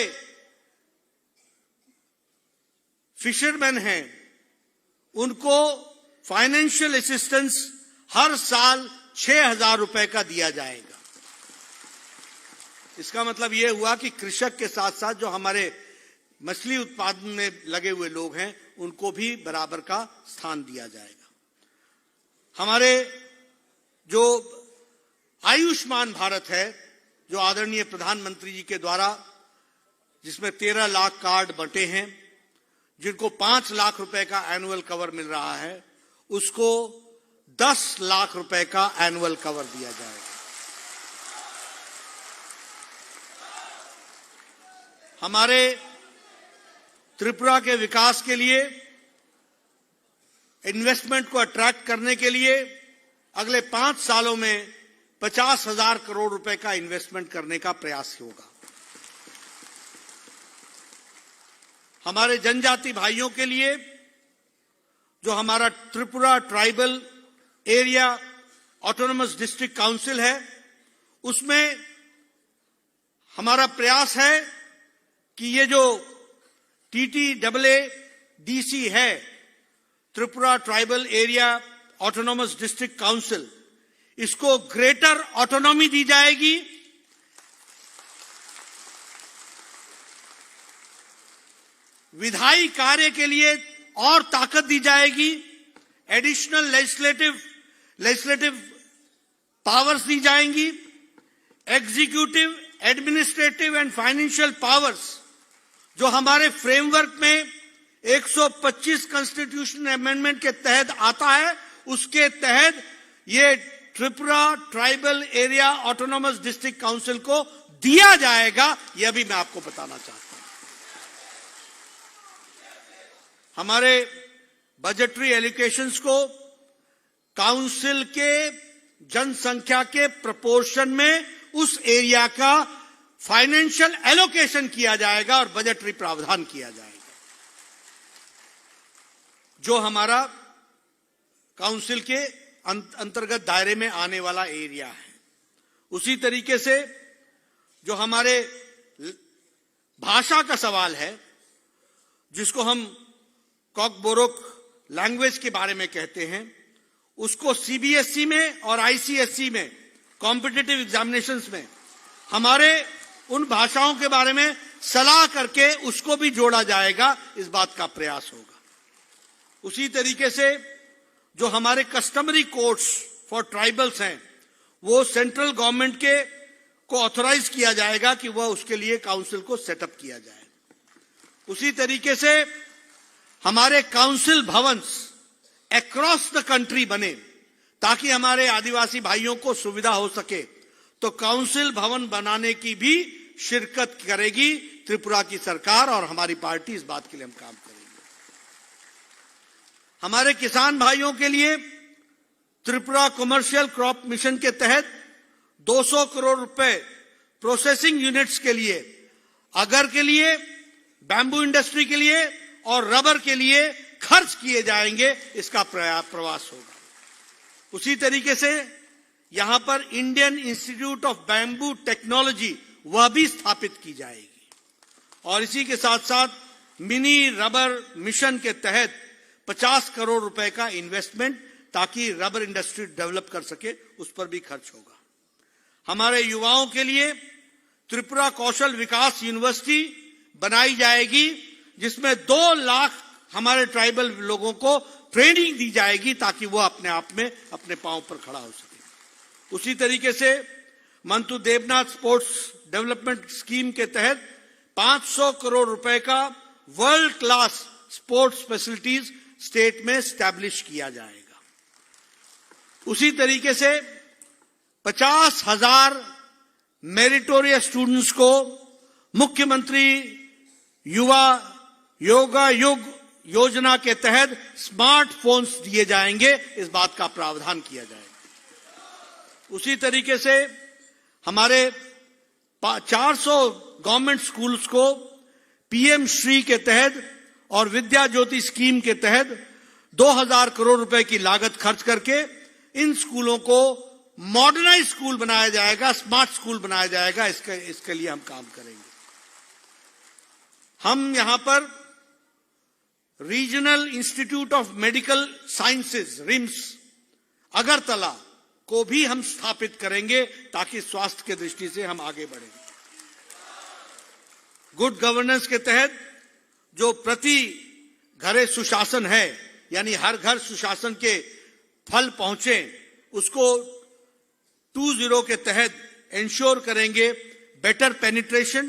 फिशरमैन हैं, उनको फाइनेंशियल असिस्टेंस हर साल 6,000 रुपए का दिया जाएगा। इसका मतलब यह हुआ कि कृषक के साथ साथ जो हमारे मछली उत्पादन में लगे हुए लोग हैं, उनको भी बराबर का स्थान दिया जाएगा। हमारे जो आयुष्मान भारत है, जो आदरणीय प्रधानमंत्री जी के द्वारा, जिसमें 13 लाख कार्ड बंटे हैं, जिनको 5 लाख रुपए का एनुअल कवर मिल रहा है, उसको 10 लाख रुपए का एनुअल कवर दिया जाएगा। हमारे त्रिपुरा के विकास के लिए, इन्वेस्टमेंट को अट्रैक्ट करने के लिए अगले 5 सालों में 50,000 करोड़ रुपए का इन्वेस्टमेंट करने का प्रयास होगा। हमारे जनजाति भाइयों के लिए जो हमारा Tripura tribal area autonomous district council है, उसमें हमारा प्रयास है कि ये जो TTAADC है, Tripura tribal area autonomous district council, इसको ग्रेटर ऑटोनॉमी दी जाएगी। विधायी कार्य के लिए और ताकत दी जाएगी। एडिशनल लेजिस्लेटिव पावर्स दी जाएंगी। Executive, administrative and financial powers जो हमारे फ्रेमवर्क में 125 कॉन्स्टिट्यूशन अमेंडमेंट के तहत आता है, उसके तहत ये Tripura tribal area autonomous district council को दिया जाएगा। यह भी मैं आपको बताना चाहता हूं। हमारे बजटरी एलोकेशंस को काउंसिल के जनसंख्या के प्रोपोर्शन में उस एरिया का फाइनेंशियल एलोकेशन किया जाएगा और बजटरी प्रावधान किया जाएगा। जो हमारा काउंसिल के अंतर्गत दायरे में आने वाला एरिया है, उसी तरीके से जो हमारे भाषा का सवाल है, जिसको हम कॉकबोरोक लैंग्वेज के बारे में कहते हैं, उसको CBSE में और ICSE में कॉम्पिटिटिव एग्जामिनेशंस में हमारे उन भाषाओं के बारे में सलाह करके उसको भी जोड़ा जाएगा। इस बात का प्रयास होगा। उसी तरीके से जो हमारे कस्टमरी कोर्ट्स फॉर ट्राइबल्स हैं, वो सेंट्रल गवर्नमेंट के को ऑथराइज किया जाएगा कि वह उसके लिए काउंसिल को सेटअप किया जाए। उसी तरीके से हमारे council Bhavan's across the country बने, ताकि हमारे आदिवासी भाइयों को सुविधा हो सके। तो काउंसिल भवन बनाने की भी शिरकत करेगी त्रिपुरा की सरकार, और हमारी पार्टी इस बात के लिए हम काम करेंगे। हमारे किसान भाइयों के लिए त्रिपुरा कमर्शियल क्रॉप मिशन के तहत 200 करोड़ रुपए प्रोसेसिंग यूनिट्स के लिए, अगर के लिए, बैम्बू इंडस्ट्री के लिए और रबर के लिए खर्च किए जाएंगे। इसका प्रयास होगा। उसी तरीके से यहां पर Indian institute of bamboo technology वह भी स्थापित की जाएगी। और इसी के साथ साथ मिनी रबर मिशन के तहत 50 करोड़ रुपए का इन्वेस्टमेंट, ताकि रबर इंडस्ट्री डेवलप कर सके, उस पर भी खर्च होगा। हमारे युवाओं के लिए त्रिपुरा कौशल विकास यूनिवर्सिटी बनाई जाएगी, जिसमें 2 लाख हमारे ट्राइबल लोगों को ट्रेनिंग दी जाएगी, ताकि वो अपने आप में अपने पांव पर खड़ा हो सके। उसी तरीके से मंतु देवनाथ स्पोर्ट्स डेवलपमेंट स्कीम के तहत 500 करोड़ रुपए का world class sports facilities state में स्टैब्लिश किया जाएगा। उसी तरीके से 50,000 मेरिटोरियस स्टूडेंट्स को मुख्यमंत्री युवा योगा युग योजना के तहत स्मार्टफोन्स दिए जाएंगे। इस बात का प्रावधान किया जाएगा। उसी तरीके से हमारे 400 गवर्नमेंट स्कूल्स को PM श्री के तहत और विद्या ज्योति स्कीम के तहत 2000 करोड़ रुपए की लागत खर्च करके इन स्कूलों को मॉडर्नाइज स्कूल बनाया जाएगा, स्मार्ट स्कूल बनाया जाएगा। इसके लिए हम काम करेंगे। हम यहां पर regional institute of medical sciences RIMS Agartala को भी हम स्थापित करेंगे ताकि स्वास्थ्य की दृष्टि से हम आगे बढ़ेंगे। गुड गवर्नेंस के तहत जो प्रति घरे सुशासन है, यानी हर घर सुशासन के फल पहुंचे, उसको 2.0 के तहत इंश्योर करेंगे। Better penetration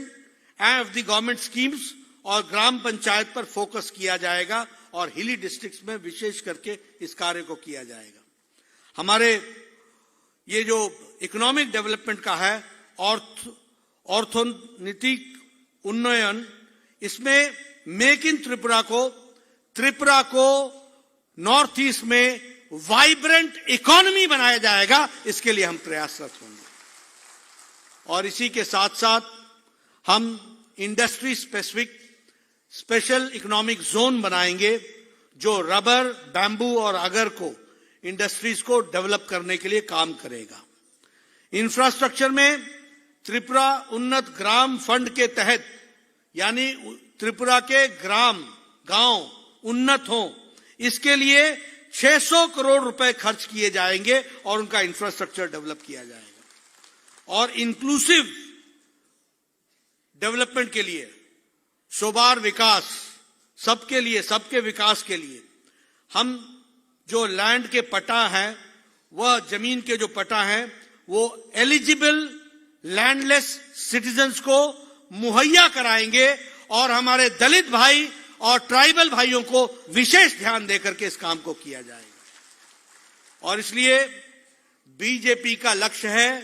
of the government schemes और ग्राम पंचायत पर फोकस किया जाएगा और हिली डिस्ट्रिक्ट्स में विशेष करके इस कार्य को किया जाएगा। हमारे ये जो इकोनॉमिक डेवलपमेंट का है, ऑर्थोनीतिक उन्नयन, इसमें मेक इन त्रिपुरा को नॉर्थ ईस्ट में वाइब्रेंट इकोनॉमी बनाया जाएगा। इसके लिए हम प्रयासरत होंगे। और इसी के साथ साथ हम इंडस्ट्री स्पेशल इकोनॉमिक जोन बनाएंगे जो रबर, बैम्बू और अगर को इंडस्ट्रीज को डेवलप करने के लिए काम करेगा। इंफ्रास्ट्रक्चर में त्रिपुरा उन्नत ग्राम फंड के तहत, यानी त्रिपुरा के गांव उन्नत हों, इसके लिए 600 करोड़ रुपए खर्च किए जाएंगे और उनका इंफ्रास्ट्रक्चर डेवलप किया जाएगा। और इंक्लूसिव डेवलपमेंट के लिए, शोभार विकास, सबके लिए, सबके विकास के लिए हम जो लैंड के पट्टा हैं, वह जमीन के जो पट्टा हैं, वो एलिजिबल लैंडलेस सिटीजन्स को मुहैया कराएंगे और हमारे दलित भाई और ट्राइबल भाइयों को विशेष ध्यान देकर के इस काम को किया जाएगा। और इसलिए बीजेपी का लक्ष्य है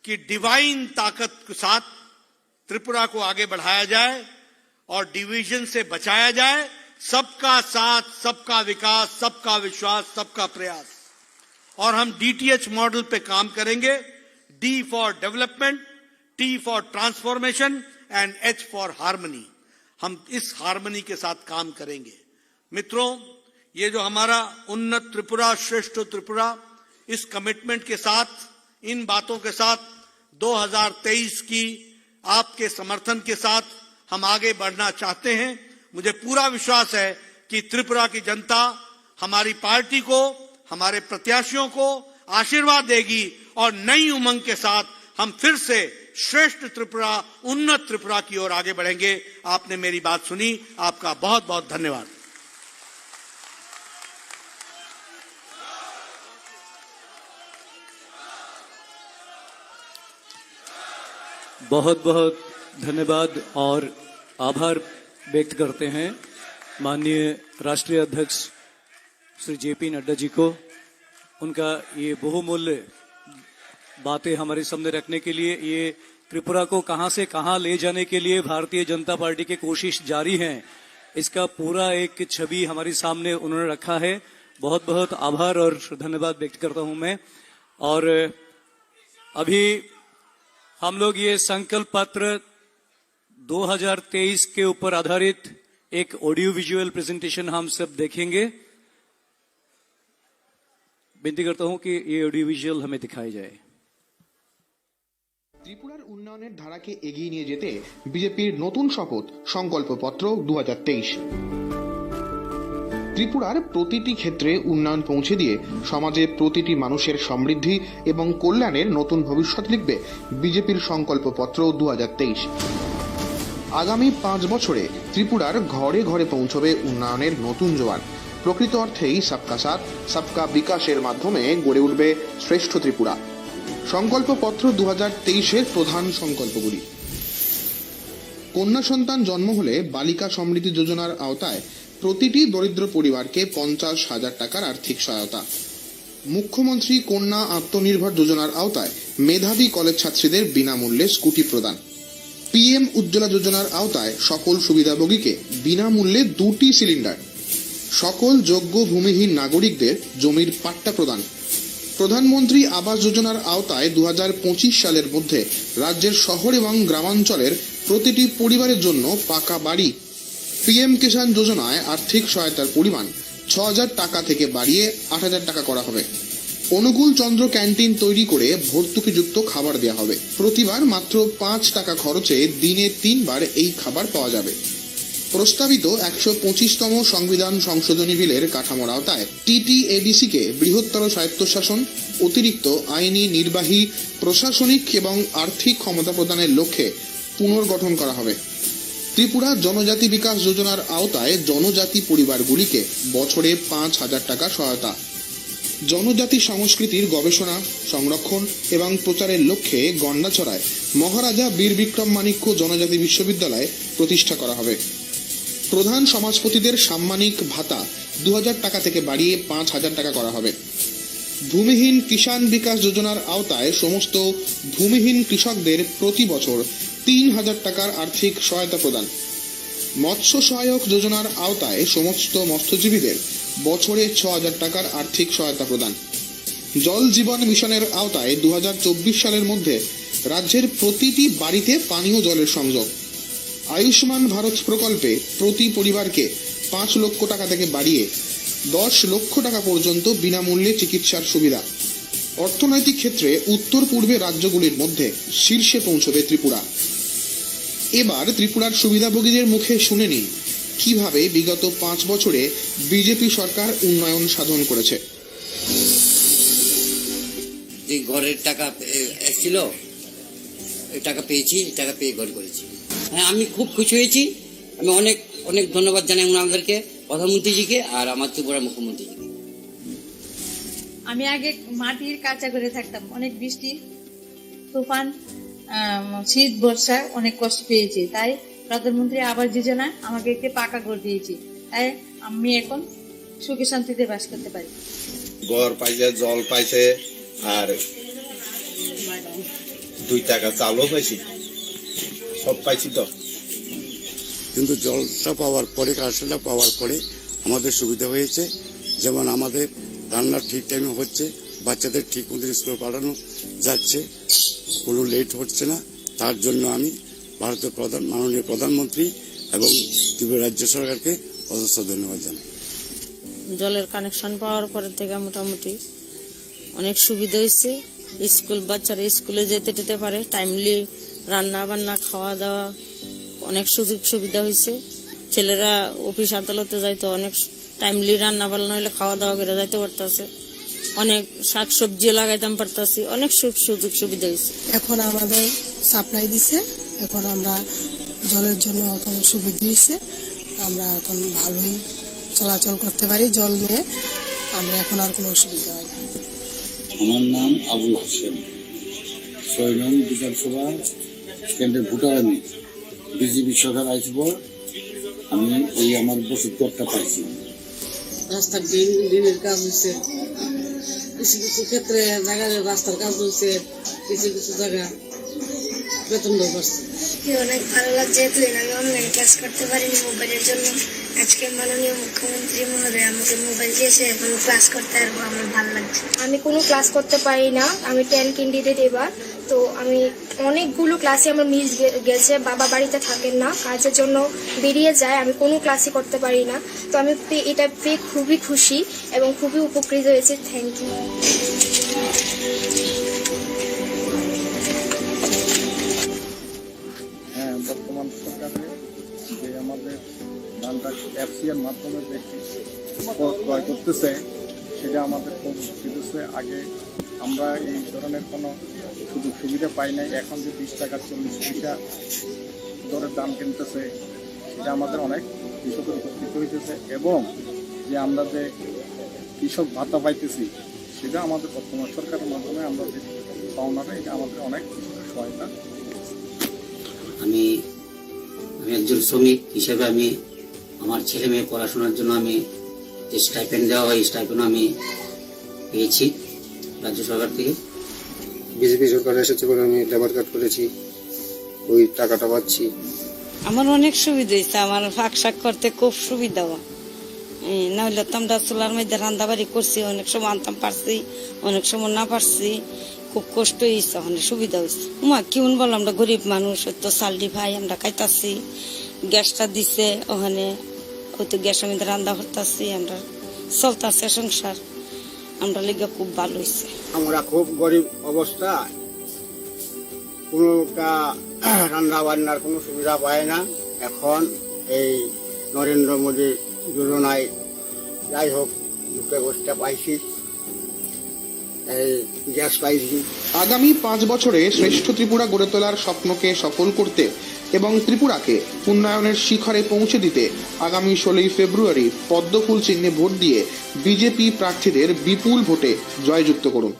कि डिवाइन ताकत के साथ त्रिपुरा को आगे बढ़ाया जाए और डिवीजन से बचाया जाए। सबका साथ, सबका विकास, सबका विश्वास, सबका प्रयास। और हम डीटीएच मॉडल पे काम करेंगे। D for development, T for transformation and H for harmony. हम इस हार्मनी के साथ काम करेंगे। मित्रों, ये जो हमारा उन्नत त्रिपुरा, श्रेष्ठ त्रिपुरा, इस कमिटमेंट के साथ, इन बातों के साथ 2023 की आपके समर्थन के साथ हम आगे बढ़ना चाहते हैं। मुझे पूरा विश्वास है कि त्रिपुरा की जनता हमारी पार्टी को, हमारे प्रत्याशियों को आशीर्वाद देगी और नई उमंग के साथ हम फिर से श्रेष्ठ त्रिपुरा, उन्नत त्रिपुरा की ओर आगे बढ़ेंगे। आपने मेरी बात सुनी, आपका बहुत बहुत धन्यवाद। बहुत बहुत धन्यवाद और आभार व्यक्त करते हैं माननीय राष्ट्रीय अध्यक्ष श्री जेपी नड्डा जी को, उनका ये बहुमूल्य बातें हमारे सामने रखने के लिए। ये त्रिपुरा को कहां से कहां ले जाने के लिए भारतीय जनता पार्टी की कोशिश जारी है, इसका पूरा एक छवि हमारे सामने उन्होंने रखा है। बहुत बहुत आभार और धन्यवाद व्यक्त करता हूं मैं। और अभी हम लोग ये संकल्प पत्र 2023 के ऊपर आधारित एक ऑडियो विजुअल प्रेजेंटेशन हम सब देखेंगे। विनती करता हूं कि ये ऑडियो विजुअल हमें दिखाई जाए। ত্রিপুরার উন্নয়নের ধারাকে এগিয়ে নিয়ে যেতে বিজেপির নতুন শপথ সংকল্পপত্র 2023। ত্রিপুরার প্রতিটি ক্ষেত্রে উন্নয়ন পৌঁছে দিয়ে সমাজে প্রতিটি মানুষের সমৃদ্ধি এবং কল্যাণের নতুন ভবিষ্যৎ লিখবে বিজেপির সংকল্পপত্র 2023। আগামী 5 বছরে ত্রিপুরার ঘরে ঘরে পৌঁছবে উন্নয়নের নতুন জোয়ার। প্রকৃত অর্থেই সবকা সাথ সবকা বিকাশের মাধ্যমে গড়ে উঠবে শ্রেষ্ঠ ত্রিপুরা। সংকল্পপত্র 2023-এর প্রধান সংকল্পগুলি: কন্যা সন্তান জন্ম হলে বালিকা সমৃদ্ধি যোজনার আওতায় প্রতিটি দরিদ্র পরিবারকে 50,000 টাকার আর্থিক সহায়তা। মুখ্যমন্ত্রী কন্যা আত্মনির্ভর যোজনার আওতায় মেধাবী কলেজ ছাত্রীদের বিনামূল্যে স্কুটি প্রদান। পিএম উজ্জ্বলা যোজনার আওতায় সকল সুবিধাভোগীকে বিনামূল্যে 2টি সিলিন্ডার। সকল যোগ্য ভূমিহীন নাগরিকদের জমির পাট্টা প্রদান। প্রধানমন্ত্রী আবাস যোজনার আওতায় 2025 সালের মধ্যে রাজ্যের শহর এবং গ্রামাঞ্চলের প্রতিটি পরিবারের জন্য পাকা বাড়ি। পিএম কিষাণ যোজনায় আর্থিক সহায়তার পরিমাণ 6,000 টাকা থেকে বাড়িয়ে 8,000 টাকা করা হবে। অনুকূল চন্দ্র ক্যান্টিন তৈরি করে ভর্তুকিযুক্ত খাবার দেওয়া হবে। প্রতিবার মাত্র 5 টাকা খরচে দিনে 3 বার এই খাবার পাওয়া যাবে। প্রস্তাবিত 125তম সংবিধান সংশোধনী বিলের কাঠামোর আওতায় টিটিএডিসিকে বৃহত্তর স্বায়ত্তশাসন, অতিরিক্ত আইনি, নির্বাহী, প্রশাসনিক এবং আর্থিক ক্ষমতা প্রদানের লক্ষ্যে পুনর্গঠন করা হবে। ত্রিপুরা জনজাতি বিকাশ যোজনার আওতায় জনজাতি পরিবারগুলিকে বছরে 5,000 টাকা সহায়তা। জনজাতি সংস্কৃতির গবেষণা, সংরক্ষণ এবং প্রচারের লক্ষ্যে গন্ডাছড়ায় মহারাজা বীর বিক্রম মাণিক্য জনজাতি বিশ্ববিদ্যালয় প্রতিষ্ঠা করা হবে। প্রধান সমাজপতিদের সাম্মানিক ভাতা 2,000 টাকা থেকে বাড়িয়ে 5,000 টাকা করা হবে। ভূমিহীন কিষাণ বিকাশ যোজনার আওতায় সমস্ত ভূমিহীন কৃষকদের প্রতি বছর 3,000 টাকার আর্থিক সহায়তা প্রদান। মৎস্য সহায়ক যোজনার আওতায় সমস্ত মৎস্যজীবীদের বছরে 6,000 টাকার আর্থিক সহায়তা প্রদান। জল জীবন মিশনের আওতায় 2024 সালের মধ্যে রাজ্যের প্রতিটি বাড়িতে পানীয় জলের সংযোগ। আয়ুষ্মান ভারত প্রকল্পে প্রতি পরিবারকে 5 লক্ষ টাকা থেকে বাড়িয়ে 10 লক্ষ টাকা পর্যন্ত বিনামূল্যে চিকিৎসার সুবিধা। অর্থনৈতিক ক্ষেত্রে উত্তর পূর্বে রাজ্যগুলির মধ্যে শীর্ষে পৌঁছবে ত্রিপুরা। এবার ত্রিপুরার সুবিধাভোগীদের মুখে শুনে নিন কিভাবে বিগত 5 বছরে বিজেপি সরকার উন্নয়ন সাধন করেছে। যে ঘরের টাকা এসেছিল, এই টাকা পেয়েছি, টাকা পেয়ে ঘর করেছি। হ্যাঁ, আমি খুব খুশি হয়েছি। আমি অনেক অনেক ধন্যবাদ জানাই ওনাদেরকে, প্রধানমন্ত্রীজিকে আর আমার ত্রিপুরা মুখ্যমন্ত্রীজিকে। আমি আগে মাটির কাঁচা করে থাকতাম, অনেক বৃষ্টি, তুফান, শীত, বর্ষা অনেক কষ্ট পেয়েছি। তাই প্রধানমন্ত্রী আবাস যোজনা আমাকে একটি পাকা ঘর দিয়েছি। তাই আমি এখন সুখে শান্তিতে বাস করতে পারি। ঘর পাইছে, জল পাইছে, আর 2 টাকা চালও পাইছি, সব পাইছি তো। কিন্তু জলটা পাওয়ার পরে, কারেন্টটা পাওয়ার পরে আমাদের সুবিধা হয়েছে। যেমন আমাদের রান্না ঠিক টাইমে হচ্ছে, বাচ্চাদের ঠিক মতো স্কুলে পাঠানো যাচ্ছে, কোনো লেট হচ্ছে না। তার জন্য আমি ভারতের মাননীয় প্রধানমন্ত্রী এবং ত্রিপুরা রাজ্য সরকারকে অজস্র ধন্যবাদ জানাই। জলের কানেকশন পাওয়ার পরে থেকে মোটামুটি অনেক সুবিধা হয়েছে। স্কুল বাচ্চারা স্কুলে যেতে পারে, টাইমলি রান্না বান্না, খাওয়া দাওয়া অনেক সুযোগ সুবিধা হয়েছে। ছেলেরা অফিস আদালতে যাইতো, অনেক টাইমলি রান্না বান্না হলে খাওয়া দাওয়া করে যাইতে পারতেছে। অনেক শাকসবজি লাগাইতাম পারতেছি, অনেক সুযোগ সুবিধা হয়েছে। এখন আমাদের সাপ্লাই দিছে, এখন আমরা জলের জন্য এখন সুবিধা দিয়েছে, আমরা এখন ভালোই চলাচল করতে পারি। জল নিয়ে আমরা এখন আর কোনো অসুবিধা হয় না। আমার নাম আবুল হোসেন, 6 নং বিধানসভা কেন্দ্রের ভোটার। আমি বিজেপি সরকার আইসব, আমি এই আমার বসত ঘরটা পাইছি। রাস্তার দিনের কাজ হয়েছে, কিছু কিছু ক্ষেত্রে জায়গায় রাস্তার কাজ হয়েছে, কিছু কিছু জায়গা বেতন দেওয়া পারছে। অনেক ভালো লাগছে, আমি অনলাইন ক্লাস করতে পারিনি মোবাইলের জন্য। আজকে মাননীয় মুখ্যমন্ত্রী মহোদয় আমাকে মোবাইল দিয়েছে, এখন ক্লাস করতে পারবো, আমার ভালো লাগছে। আমি কোনো ক্লাস করতে পারি না, আমি 10 ক্যান্ডিডেট এবার। তো আমি অনেকগুলো ক্লাসে আমার মিস গেছে, বাবা বাড়িতে থাকেন না, কাজের জন্য বেরিয়ে যায়, আমি কোনো ক্লাসই করতে পারি না। তো আমি এটা পেয়ে খুবই খুশি এবং খুবই উপকৃত হয়েছে। Thank you. হ্যাঁ, বর্তমান সরকারে যে আমাদের ধানটা এফসিআর মাধ্যমে যে ক্রয় করতেছে, সেটা আমাদের খুব দিতেছে। আগে আমরা এই ধরনের কোনো সুযোগ সুবিধা পাই নাই। এখন যে 20 টাকা 40 পয়সা দরের দাম কিনতেছে, সেটা আমাদের অনেক কৃষকের উপকৃত হইতেছে। এবং যে আমরা যে কৃষক ভাতা পাইতেছি, সেটা আমাদের বর্তমান সরকারের মাধ্যমে আমরা যে পাওনাটা, এটা আমাদের অনেক সহায়তা। আমি একজন শ্রমিক হিসেবে আমি আমার ছেলে মেয়ে পড়াশোনার জন্য আমি যে স্টাইপেন্ড দেওয়া হয়, স্টাইপেন্ড আমি পেয়েছি রাজ্য সরকার থেকে। বিজেপি সরকার এসেছে বলে আমি লেবার কার্ড করেছি, ওই টাকাটা পাচ্ছি। আমার অনেক সুবিধা হয়েছে, আমার শাক করতে খুব সুবিধা হয়। নাহলে তো আমরা চুলার মধ্যে রান্দাবাড়ি করছি, অনেক সময় আনতাম পারছি, অনেক সময় না পারছি, খুব কষ্ট হয়েছে, অনেক সুবিধা হয়েছে। মা কেমন বল, আমরা গরিব মানুষ, তো চালডি ভাই আমরা খাইতাছি, গ্যাসটা দিছে ওখানে, ওই তো গ্যাসের মধ্যে রান্না করতেছি, আমরা চলতেছে সংসার, আমরা লিগে খুব ভালো হয়েছে। আমরা খুব গরিব অবস্থা, কোনোটা রান্না বান্নার কোনো সুবিধা পায় না। এখন এই নরেন্দ্র মোদী যোজনায় যাই হোক দুটো বস্তা পাইছি, এই গ্যাস পাইছি। আগামী 5 বছরে শ্রেষ্ঠ ত্রিপুরা গড়ে তোলার স্বপ্নকে সফল করতে এবং ত্রিপুরাকে উন্নয়নের শিখরে পৌঁছে দিতে আগামী 16 ফেব্রুয়ারি পদ্মফুল চিহ্নে ভোট দিয়ে বিজেপি প্রার্থীদের বিপুল ভোটে জয়যুক্ত করুন।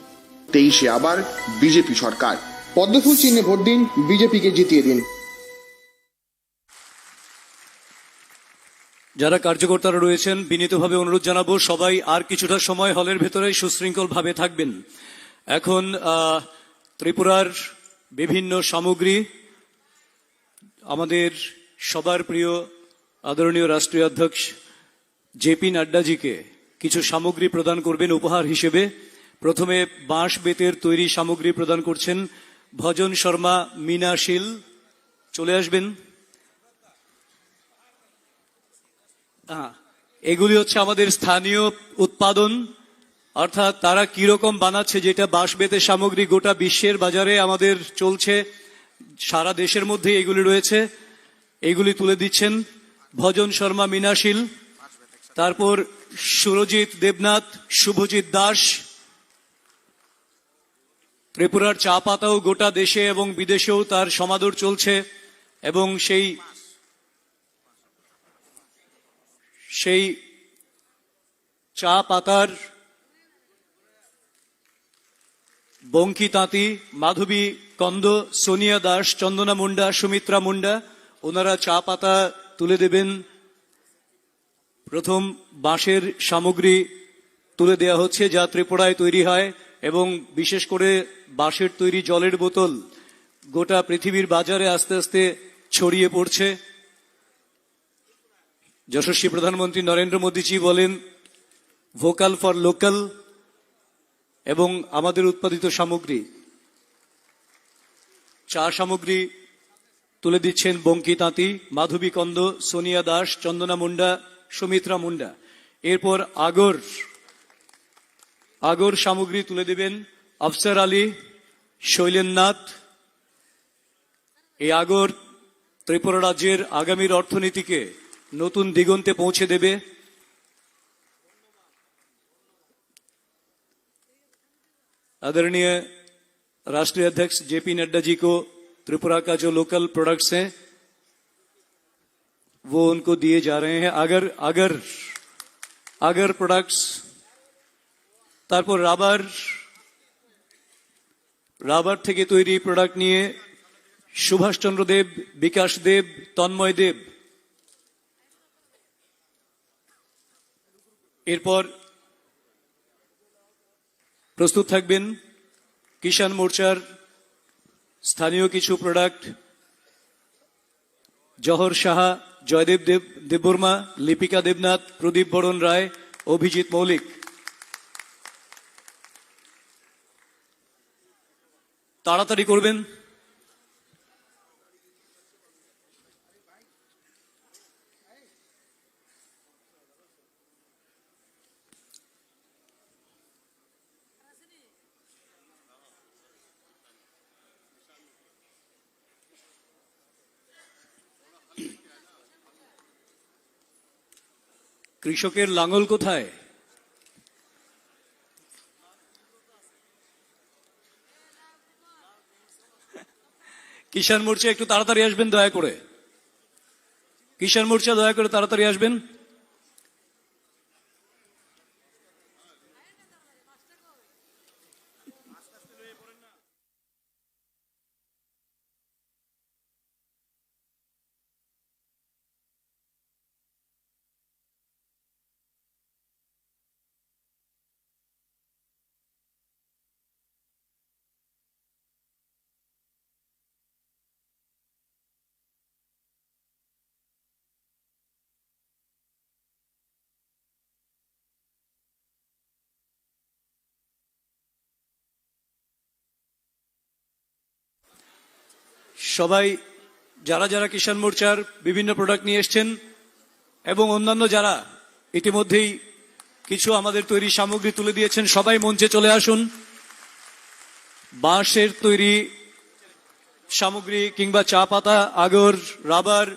23-এ আবার বিজেপি সরকার। পদ্মফুল চিহ্নে ভোট দিন, বিজেপিকে জিতিয়ে দিন। যারা কার্যকর্তারা রয়েছেন বিনীতভাবে অনুরোধ জানাবো সবাই আর কিছুটা সময় হলের ভেতরে সুশৃঙ্খল ভাবে থাকবেন। এখন ত্রিপুরার বিভিন্ন সামগ্রী আমাদের সবার প্রিয় আদরণীয় রাষ্ট্রীয় অধ্যক্ষ জেপি নাড্ডাজিকে কিছু সামগ্রী প্রদান করবেন উপহার হিসেবে। প্রথমে বাঁশ বেতের তৈরি সামগ্রী প্রদান করছেন ভজন শর্মা মিনাশীল, চলে আসবেন। এগুলি হচ্ছে আমাদের স্থানীয় উৎপাদন, অর্থাৎ তারা কিরকম বানাচ্ছে, যেটা বাঁশ বেতের সামগ্রী গোটা বিশ্বের বাজারে আমাদের চলছে, সারা দেশের মধ্যে এগুলি রয়েছে, এগুলি তুলে দিচ্ছেন ভজন শর্মা মিনাশীল। তারপর সুরজিৎ দেবনাথ, শুভজিৎ দাস। ত্রিপুরার চা পাতাও গোটা দেশে এবং বিদেশেও তার সমাদর চলছে এবং সেই চা পাতার বঙ্কি তাঁতি, মাধবী কন্দ, সোনিয়া দাস, চন্দনা মুন্ডা, সুমিত্রা মুন্ডা, ওনারা চা পাতা তুলে দেবেন। প্রথম বাঁশের সামগ্রী তুলে দেওয়া হচ্ছে যা ত্রিপুরায় তৈরি হয় এবং বিশেষ করে বাঁশের তৈরি জলের বোতল গোটা পৃথিবীর বাজারে আস্তে আস্তে ছড়িয়ে পড়ছে। যশস্বী প্রধানমন্ত্রী নরেন্দ্র মোদীজি বলেন ভোকাল ফর লোকাল, এবং আমাদের উৎপাদিত সামগ্রী চা সামগ্রী তুলে দিচ্ছেন বঙ্কি তাঁতি, মাধবী কন্দ, সোনিয়া দাস, চন্দনা মুন্ডা, সুমিত্রা মুন্ডা। এরপর আগর সামগ্রী তুলে দেবেন আফসার আলী, শৈলেননাথ। এই আগর ত্রিপুরা রাজ্যের আগামীর অর্থনীতিকে নতুন দিগন্তে পৌঁছে देवे। आदरणीय राष्ट्रीय अध्यक्ष जेपी नड्डा जी को त्रिपुरा का जो लोकल प्रोडक्ट्स हैं वो उनको दिए जा रहे हैं। अगर प्रोडक्ट्स, तारपर राबर থেকে তৈরি প্রোডাক্ট নিয়ে সুভাষ চন্দ্র দেব, বিকাশ দেব, তন্ময় দেব। এরপর প্রস্তুত থাকবেন কিষাণ মোর্চার স্থানীয় কিছু প্রোডাক্ট জহর সাহা, জয়দেব দেববর্মা, লিপিকা দেবনাথ, প্রদীপ বরণ রায়, অভিজিৎ মৌলিক। তাড়াতাড়ি করবেন। কৃষকের লাঙ্গল কোথায়? কিষাণ মোর্চা একটু তাড়াতাড়ি আসবেন দয়া করে। কিষাণ মোর্চা দয়া করে তাড়াতাড়ি আসবেন। সবাই যারা যারা কিষাণ মোর্চার বিভিন্ন প্রোডাক্ট নিয়ে এসছেন এবং অন্যান্য যারা ইতিমধ্যেই কিছু আমাদের তৈরি সামগ্রী তুলে দিয়েছেন, সবাই মঞ্চে চলে আসুন। বাঁশের তৈরি সামগ্রী কিংবা চা পাতা, আগর, রাবার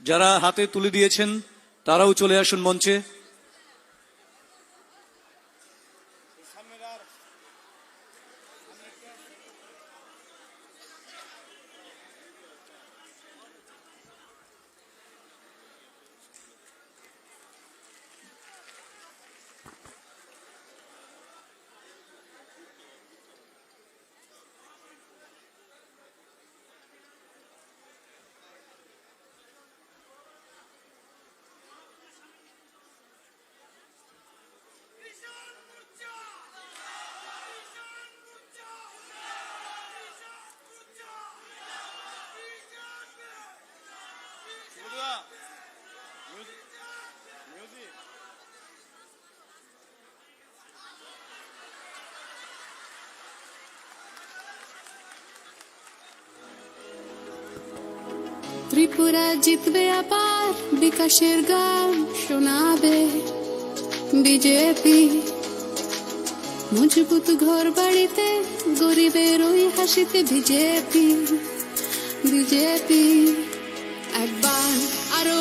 যারা হাতে তুলে দিয়েছেন তারাও চলে আসুন মঞ্চে। ত্রিপুরা জিতবে আবার, বিকাশের গান শোনাবে বিজেপি। মজবুত ঘর বাড়িতে, গরিবের ওই হাসিতে বিজেপি। বিজেপি একবার আরো